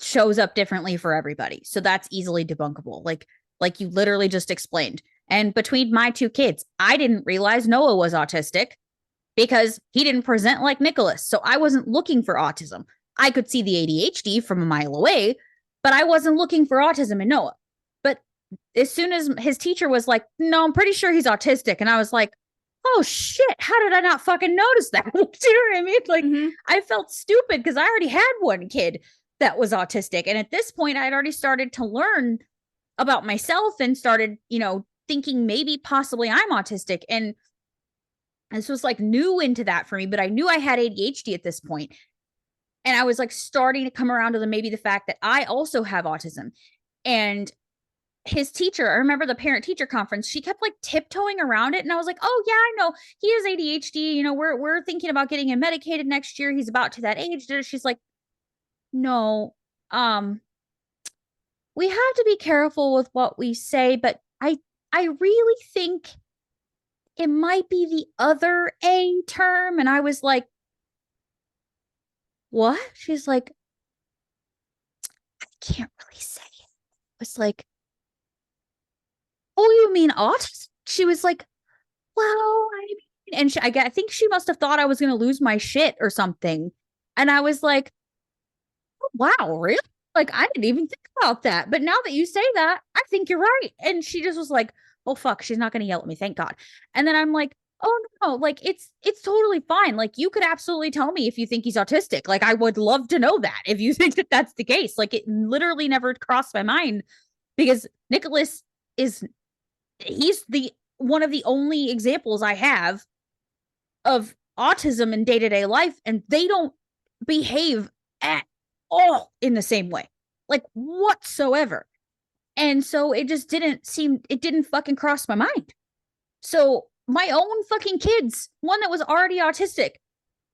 shows up differently for everybody. So that's easily debunkable. Like you literally just explained. And between my two kids, I didn't realize Noah was autistic because he didn't present like Nicholas. So I wasn't looking for autism. I could see the ADHD from a mile away, but I wasn't looking for autism in Noah. But as soon as his teacher was like, no, I'm pretty sure he's autistic. And I was like, oh shit, how did I not fucking notice that? Do you know what I mean? Like, I felt stupid because I already had one kid that was autistic. And at this point, I'd already started to learn about myself and started, thinking maybe possibly I'm autistic. And this was like new into that for me, but I knew I had ADHD at this point. And I was like starting to come around to the fact that I also have autism. And his teacher, I remember the parent teacher conference, she kept like tiptoeing around it. And I was like, oh yeah, I know he has ADHD. We're thinking about getting him medicated next year. He's about to that age. She's like, no, we have to be careful with what we say, but I really think it might be the other A term. And I was like, what? She's like, I can't really say it. I was like, oh, you mean autism? She was like, well, and I think she must have thought I was going to lose my shit or something. And I was like, oh, wow, really? Like, I didn't even think about that. But now that you say that, I think you're right. And she just was like, oh, fuck, she's not going to yell at me. Thank God. And then I'm like, oh, no, like, it's totally fine. Like, you could absolutely tell me if you think he's autistic. Like, I would love to know that if you think that that's the case. Like, it literally never crossed my mind because Nicholas he's one of the only examples I have of autism in day-to-day life, and they don't behave at all in the same way, like whatsoever. And so it didn't fucking cross my mind. So my own fucking kids, one that was already autistic,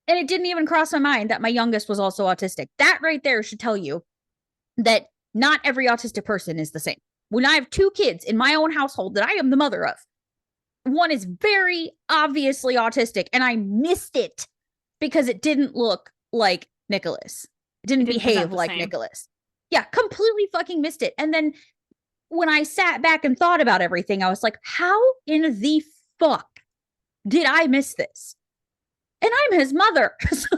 and it didn't even cross my mind that my youngest was also autistic. That right there should tell you that not every autistic person is the same. When I have two kids in my own household that I am the mother of, one is very obviously autistic, and I missed it because it didn't look like Nicholas. It didn't behave like Nicholas. Yeah, completely fucking missed it. And then when I sat back and thought about everything, I was like, how in the fuck did I miss this? And I'm his mother. So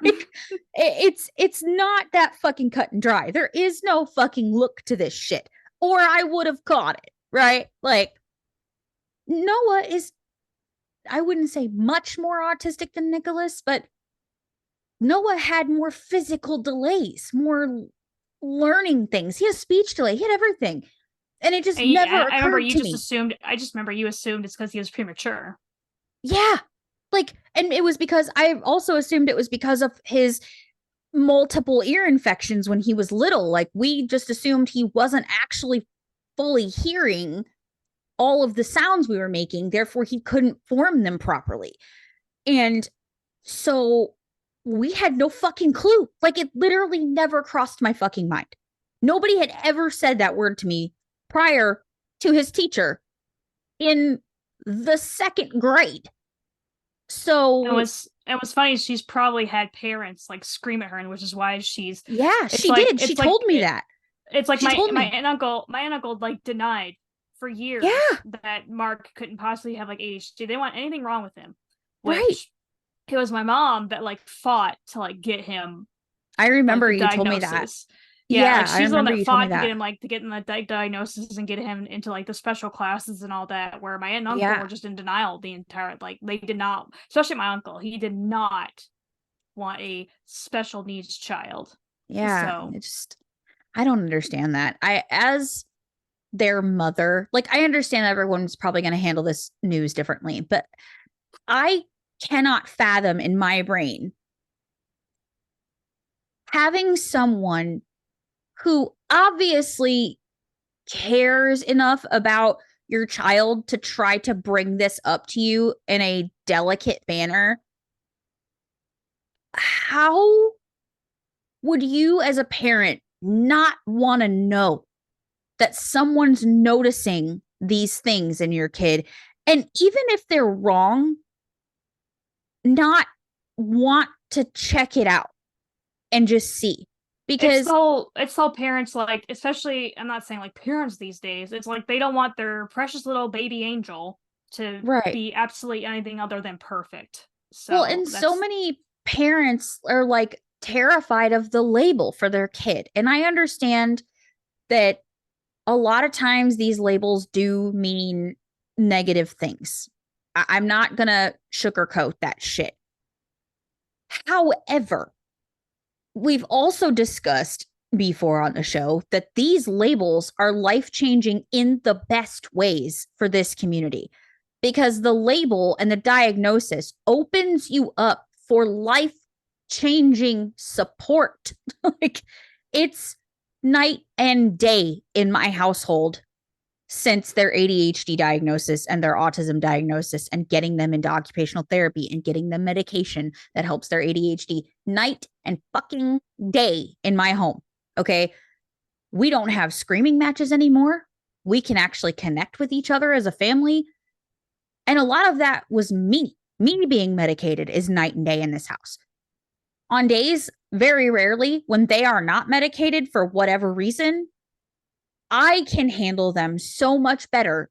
like, it's not that fucking cut and dry. There is no fucking look to this shit, or I would have caught it, right? Like, Noah is, I wouldn't say much more autistic than Nicholas, but Noah had more physical delays, more learning things. He has speech delay. He had everything. And it just never occurred to me. I just remember you assumed it's because he was premature. Yeah. Like, and it was because I also assumed it was because of his multiple ear infections when he was little. Like, we just assumed he wasn't actually fully hearing all of the sounds we were making. Therefore, he couldn't form them properly. And so we had no fucking clue. Like, it literally never crossed my fucking mind. Nobody had ever said that word to me prior to his teacher in the second grade. So it was funny. She's probably had parents like scream at her, and which is why she did. She told me that. It's like my aunt and uncle like denied for years that Mark couldn't possibly have like ADHD. They didn't want anything wrong with him. Right. It was my mom that like fought to like get him. I remember you told me that. Yeah, like, she's the one that fought to get him to get in the diagnosis and get him into like the special classes and all that. Where my aunt and uncle were just in denial the entire, like, they did not, especially my uncle. He did not want a special needs child. Yeah, so I don't understand that. As their mother, like, I understand everyone's probably going to handle this news differently, but I cannot fathom in my brain having someone who obviously cares enough about your child to try to bring this up to you in a delicate manner. How would you as a parent not want to know that someone's noticing these things in your kid? And even if they're wrong, not want to check it out and just see. Because it's all parents, like, especially, I'm not saying like parents these days, it's like they don't want their precious little baby angel to right. be absolutely anything other than perfect. Well, So and so that's many parents are like terrified of the label for their kid. And I understand that a lot of times these labels do mean negative things. I'm not going to sugarcoat that shit. However, we've also discussed before on the show that these labels are life changing in the best ways for this community because the label and the diagnosis opens you up for life changing support. Like it's night and day in my household since their ADHD diagnosis and their autism diagnosis and getting them into occupational therapy and getting them medication that helps their ADHD night and fucking day in my home. Okay. We don't have screaming matches anymore. We can actually connect with each other as a family. And a lot of that was me. Me being medicated is night and day in this house. On days, very rarely, when they are not medicated for whatever reason, I can handle them so much better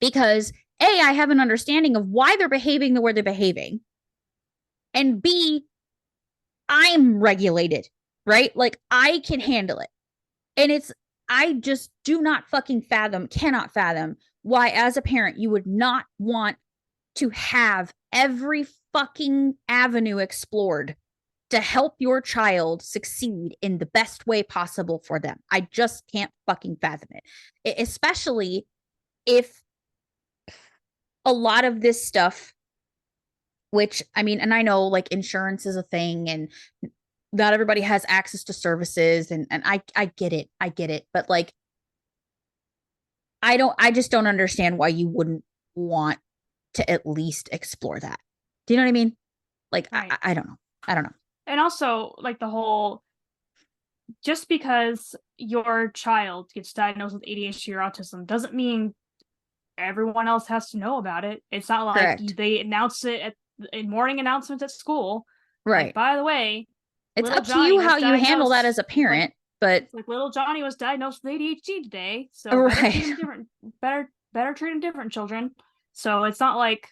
because A, I have an understanding of why they're behaving the way they're behaving. And B, I'm regulated, right? Like I can handle it. And I just do not fucking cannot fathom why, as a parent, you would not want to have every fucking avenue explored to help your child succeed in the best way possible for them. I just can't fucking fathom it. Especially if a lot of this stuff, which I mean, and I know like insurance is a thing and not everybody has access to services and I get it. I get it. But like I just don't understand why you wouldn't want to at least explore that. Do you know what I mean? Like right. I don't know. I don't know. And also like the whole, just because your child gets diagnosed with ADHD or autism doesn't mean everyone else has to know about it. It's not like Correct. they announce it in morning announcements at school. Like, Right. by the way, It's little up to Johnny you was how you handle that diagnosed as a like parent, but little Johnny was diagnosed with ADHD today, so better treat right. him different. Better treat him different, children. So it's not like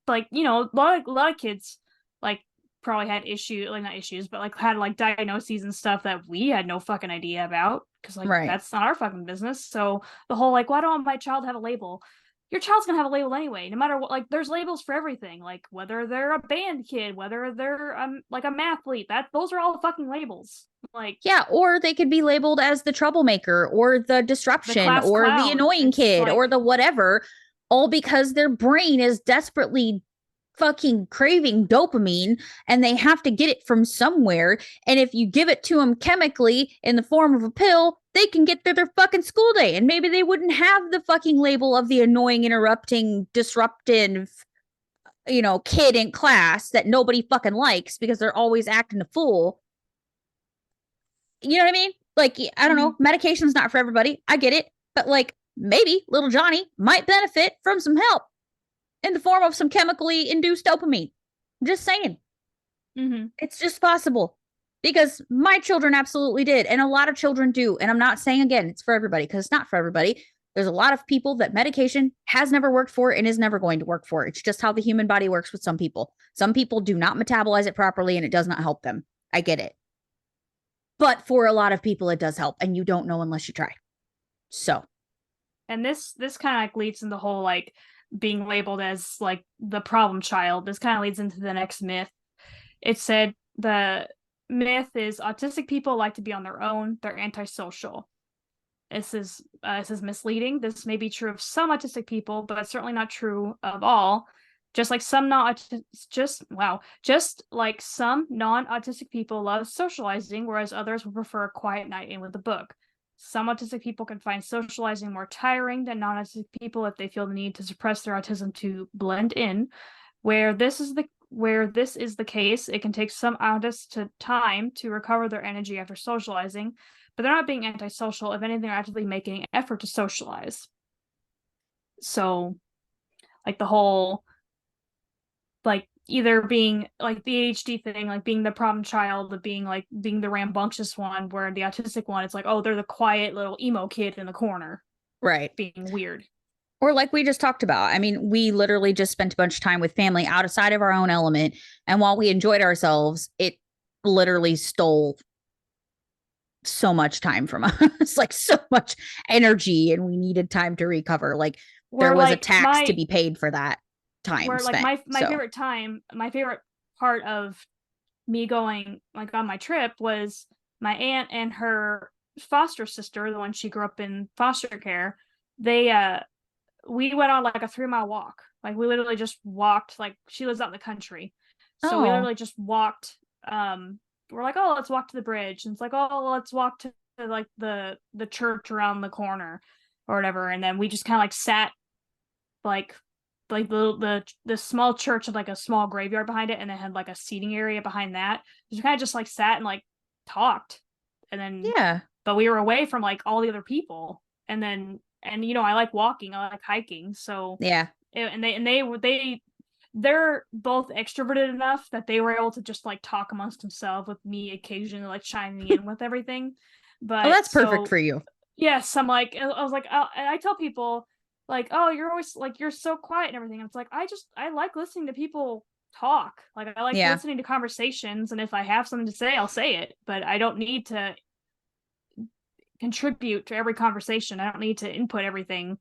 a lot of kids like probably had issues, like not issues, but like had like diagnoses and stuff that we had no fucking idea about because like Right. that's not our fucking business. So the whole like, why don't my child have a label? Your child's gonna have a label anyway, no matter what. Like there's labels for everything, like whether they're a band kid, whether they're like a mathlete, that those are all fucking labels. Like Yeah, or they could be labeled as the troublemaker or the the disruption class or the clown. annoying It's kid or like the whatever, all because their brain is desperately fucking craving dopamine and they have to get it from somewhere. And if you give it to them chemically in the form of a pill, they can get through their fucking school day. And maybe they wouldn't have the fucking label of the annoying, interrupting, disruptive, kid in class that nobody fucking likes because they're always acting a fool. You know what I mean? Like, I don't mm-hmm. know, medication's not for everybody. I get it. But like, maybe little Johnny might benefit from some help in the form of some chemically induced dopamine. I'm just saying. Mm-hmm. It's just possible because my children absolutely did. And a lot of children do. And I'm not saying again, it's for everybody because it's not for everybody. There's a lot of people that medication has never worked for and is never going to work for. It's just how the human body works with some people. Some people do not metabolize it properly and it does not help them. I get it. But for a lot of people, it does help. And you don't know unless you try. So, And this kind of like leads into the whole like being labeled as like the problem child. This kind of leads into the next myth. It said the myth is autistic people like to be on their own. They're antisocial. This is misleading. This may be true of some autistic people, but it's certainly not true of all. Just like some non-autistic people love socializing, whereas others would prefer a quiet night in with a book. Some autistic people can find socializing more tiring than non-autistic people if they feel the need to suppress their autism to blend in. Where this is the case, it can take some autists time to recover their energy after socializing, but they're not being antisocial. If anything, they're actively making an effort to socialize. So, like the whole, like either being like the ADHD thing, like being the problem child, of being the rambunctious one, where the autistic one, it's like, oh, they're the quiet little emo kid in the corner Right. being weird. Or like we just talked about. I mean, we literally just spent a bunch of time with family outside of our own element. And while we enjoyed ourselves, it literally stole so much time from us, like so much energy, and we needed time to recover. Like there Where was a like tax to be paid for that time where like spent. my So, favorite time, my favorite part of me going like on my trip was my aunt and her foster sister, the one she grew up in foster care. They we went on like a 3 mile walk. Like we literally just walked, like she lives out in the country. So we oh, literally just walked. We're like, oh, let's walk to the bridge. And it's like, oh, let's walk to like the church around the corner or whatever. And then we just kind of like sat like the small church had like a small graveyard behind it, and it had like a seating area behind that. We kind of just like sat and like talked, and then yeah, but we were away from like all the other people, and then and I like walking, I like hiking, so yeah, they're both extroverted enough that they were able to just like talk amongst themselves with me occasionally like chiming in with everything. oh, But that's perfect so for you. yes, I was like, and I tell people like, oh, you're always like, you're so quiet and everything. It's like, I like listening to people talk. Like, I like Yeah, listening to conversations. And if I have something to say, I'll say it, but I don't need to contribute to every conversation. I don't need to input everything.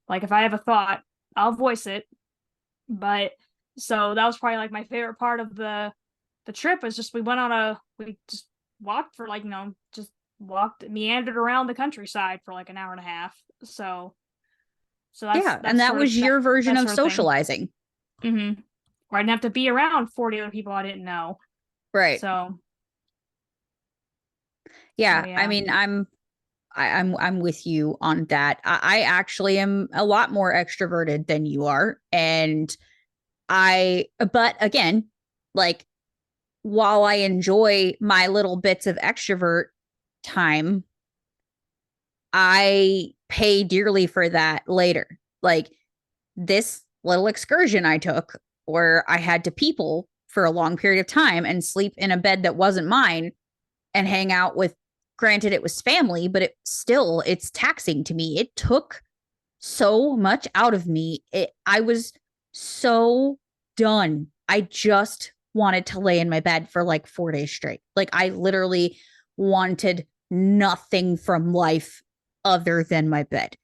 Like, if I have a thought, I'll voice it. But so that was probably like my favorite part of the trip is just we just walked for like, just walked, meandered around the countryside for like an hour and a half. So yeah, and that's that sort of was your version that of sort of thing. socializing. Mm-hmm. Where I didn't have to be around 40 other people I didn't know. Right. So Yeah, I yeah. mean, I'm with you on that. I actually am a lot more extroverted than you are, and but again, like while I enjoy my little bits of extrovert time, I pay dearly for that later. Like this little excursion I took where I had to people for a long period of time and sleep in a bed that wasn't mine and hang out with, granted it was family, but it's taxing to me. It took so much out of me. I was so done. I just wanted to lay in my bed for like 4 days straight. Like I literally wanted nothing from life other than my bed.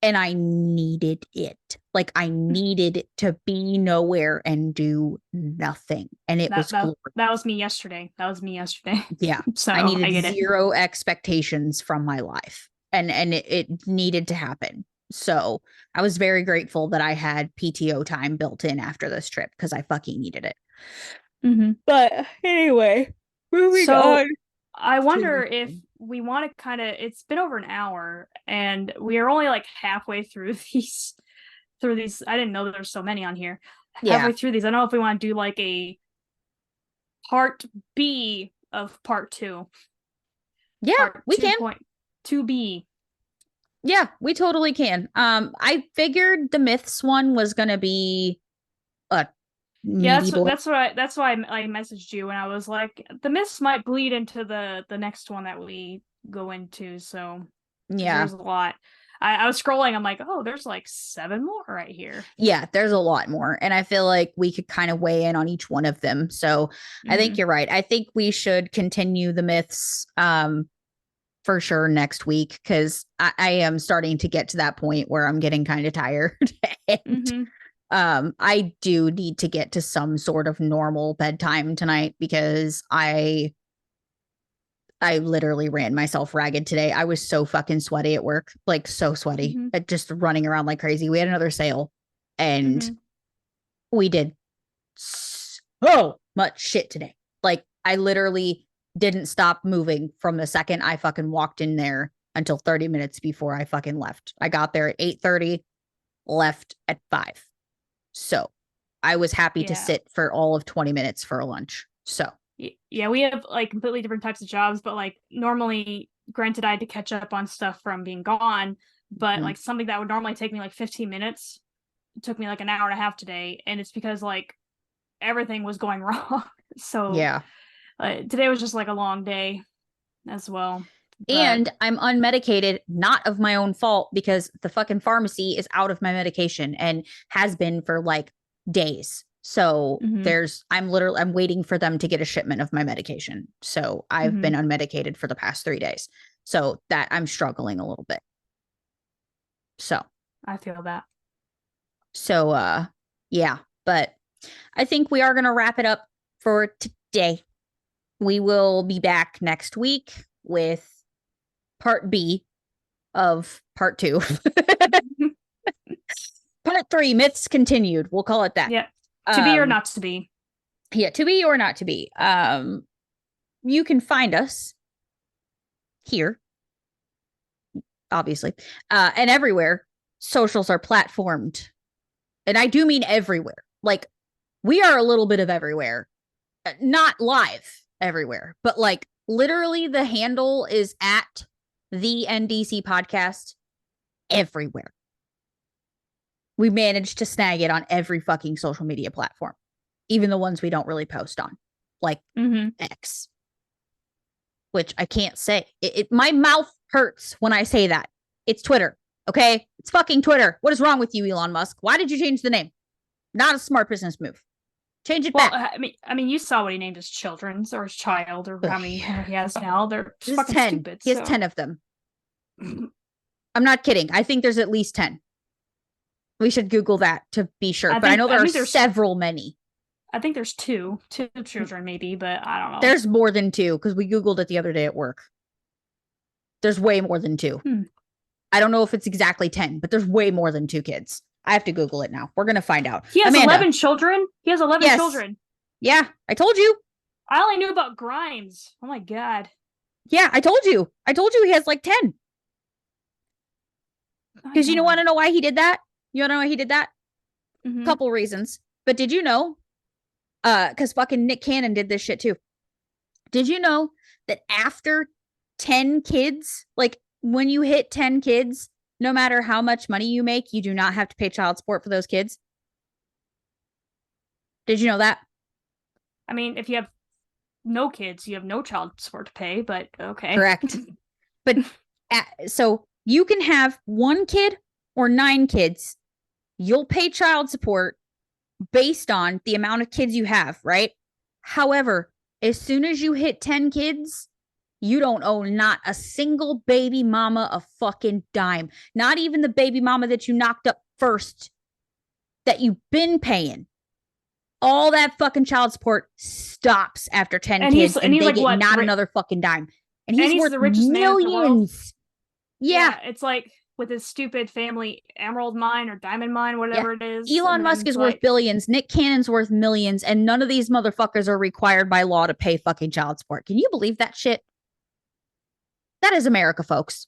And I needed it. Like I needed to be nowhere and do nothing. And it That was that glorious. that was me yesterday. That was me yesterday. Yeah. So I I needed get it. zero expectations from my life. And it needed to happen. So I was very grateful that I had PTO time built in after this trip because I fucking needed it. Mm-hmm. But anyway, moving on So I to the wonder next if one. we want to kind of, it's been over an hour and we are only like halfway through these. I didn't know there's so many on here. Yeah. Halfway through these. I don't know if we want to do like a part B of part two. Yeah, Part we can. 2.2b. Yeah, we totally can. I figured the myths one was gonna be a Yeah, meaty boy. that's why I messaged you and I was like, the myths might bleed into the next one that we go into, so because Yeah. there's a lot. I was scrolling, I'm like, oh, there's like 7 more right here. Yeah, there's a lot more. And I feel like we could kind of weigh in on each one of them. So I think Mm-hmm. you're right. I think we should continue the myths for sure next week because I am starting to get to that point where I'm getting kind of tired. And Mm-hmm. I do need to get to some sort of normal bedtime tonight because I literally ran myself ragged today. I was so fucking sweaty at work, like so sweaty, Mm-hmm. just running around like crazy. We had another sale and Mm-hmm. we did so much shit today. Like I literally didn't stop moving from the second I fucking walked in there until 30 minutes before I fucking left. I got there at 8:30, left at 5. So I was happy to Yeah. sit for all of 20 minutes for a lunch. So Yeah, we have like completely different types of jobs, but like normally, granted, I had to catch up on stuff from being gone, but mm, like something that would normally take me like 15 minutes took me like an hour and a half today. And it's because like everything was going wrong. So Yeah. today was just like a long day as well. And I'm unmedicated, not of my own fault, because the fucking pharmacy is out of my medication and has been for like days. So I'm waiting for them to get a shipment of my medication. So I've been unmedicated for the past 3 days. So that I'm struggling a little bit. So I feel that. So yeah, but I think we are going to wrap it up for today. We will be back next week with part B of part 2. Part 3, myths continued. We'll call it that. Yeah. To be or not to be. Yeah, to be or not to be. You can find us here, obviously, and everywhere socials are platformed. And I do mean everywhere. Like, we are a little bit of everywhere. Not live everywhere, but like literally the handle is at the NDC podcast everywhere. We managed to snag it on every fucking social media platform, even the ones we don't really post on, like X, which I can't say. My mouth hurts when I say that. It's Twitter, okay? It's fucking Twitter. What is wrong with you, Elon Musk? Why did you change the name? Not a smart business move. Change it back. I mean, you saw what he named his children's or his child or how many he has now. They're fucking 10. stupid. He has 10 of them. I'm not kidding. I think there's at least 10. We should Google that to be sure. But I know there are several many. I think there's two children maybe, but I don't know. There's more than 2 because we Googled it the other day at work. There's way more than 2. I don't know if it's exactly 10, but there's way more than 2 kids. I have to Google it now. We're going to find out. He has Amanda. 11 children? He has 11 children. Yeah, I told you. I only knew about Grimes. Oh my God. Yeah, I told you. He has like 10. Because you want to know why he did that? You want to know why he did that? Couple reasons. But did you know? Because fucking Nick Cannon did this shit too. Did you know that after 10 kids, like when you hit 10 kids, no matter how much money you make, you do not have to pay child support for those kids? Did you know that? I mean, if you have no kids, you have no child support to pay, but okay. Correct. But so you can have 1 kid or 9 kids. You'll pay child support based on the amount of kids you have, right? However, as soon as you hit 10 kids, you don't owe not a single baby mama a fucking dime. Not even the baby mama that you knocked up first that you've been paying. All that fucking child support stops after 10 kids and they like, get not another fucking dime. And he's worth the richest millions. Yeah, it's like with his stupid family emerald mine or diamond mine, whatever it is. Elon Musk is worth billions. Nick Cannon's worth millions. And none of these motherfuckers are required by law to pay fucking child support. Can you believe that shit? That is America, folks.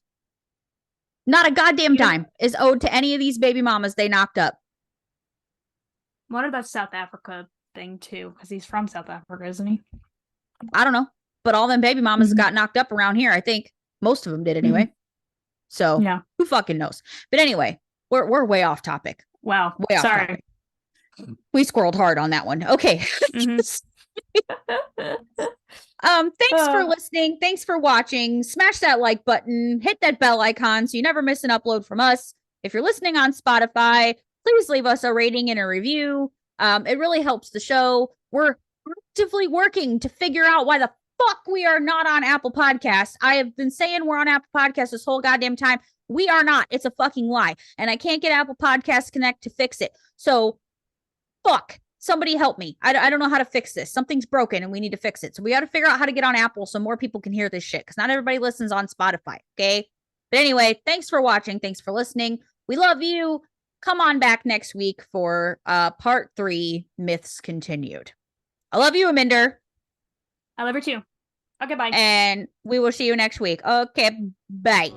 Not a goddamn dime is owed to any of these baby mamas they knocked up. What about South Africa thing too? Because he's from South Africa, isn't he? I don't know. But all them baby mamas got knocked up around here, I think. Most of them did anyway. So who fucking knows? But anyway, we're way off topic. Wow. Way off topic. We squirreled hard on that one. Okay. Thanks for listening. Thanks for watching. Smash that like button. Hit that bell icon so you never miss an upload from us. If you're listening on Spotify, please leave us a rating and a review. It really helps the show. We're actively working to figure out why the fuck we are not on Apple Podcasts. I have been saying we're on Apple Podcasts this whole goddamn time. We are not. It's a fucking lie. And I can't get Apple Podcasts Connect to fix it. So, fuck. Somebody help me. I don't know how to fix this. Something's broken and we need to fix it. So we got to figure out how to get on Apple so more people can hear this shit. Because not everybody listens on Spotify. Okay? But anyway, thanks for watching. Thanks for listening. We love you. Come on back next week for part 3, Myths Continued. I love you, Amanda. I love her too. Okay, bye. And we will see you next week. Okay, bye.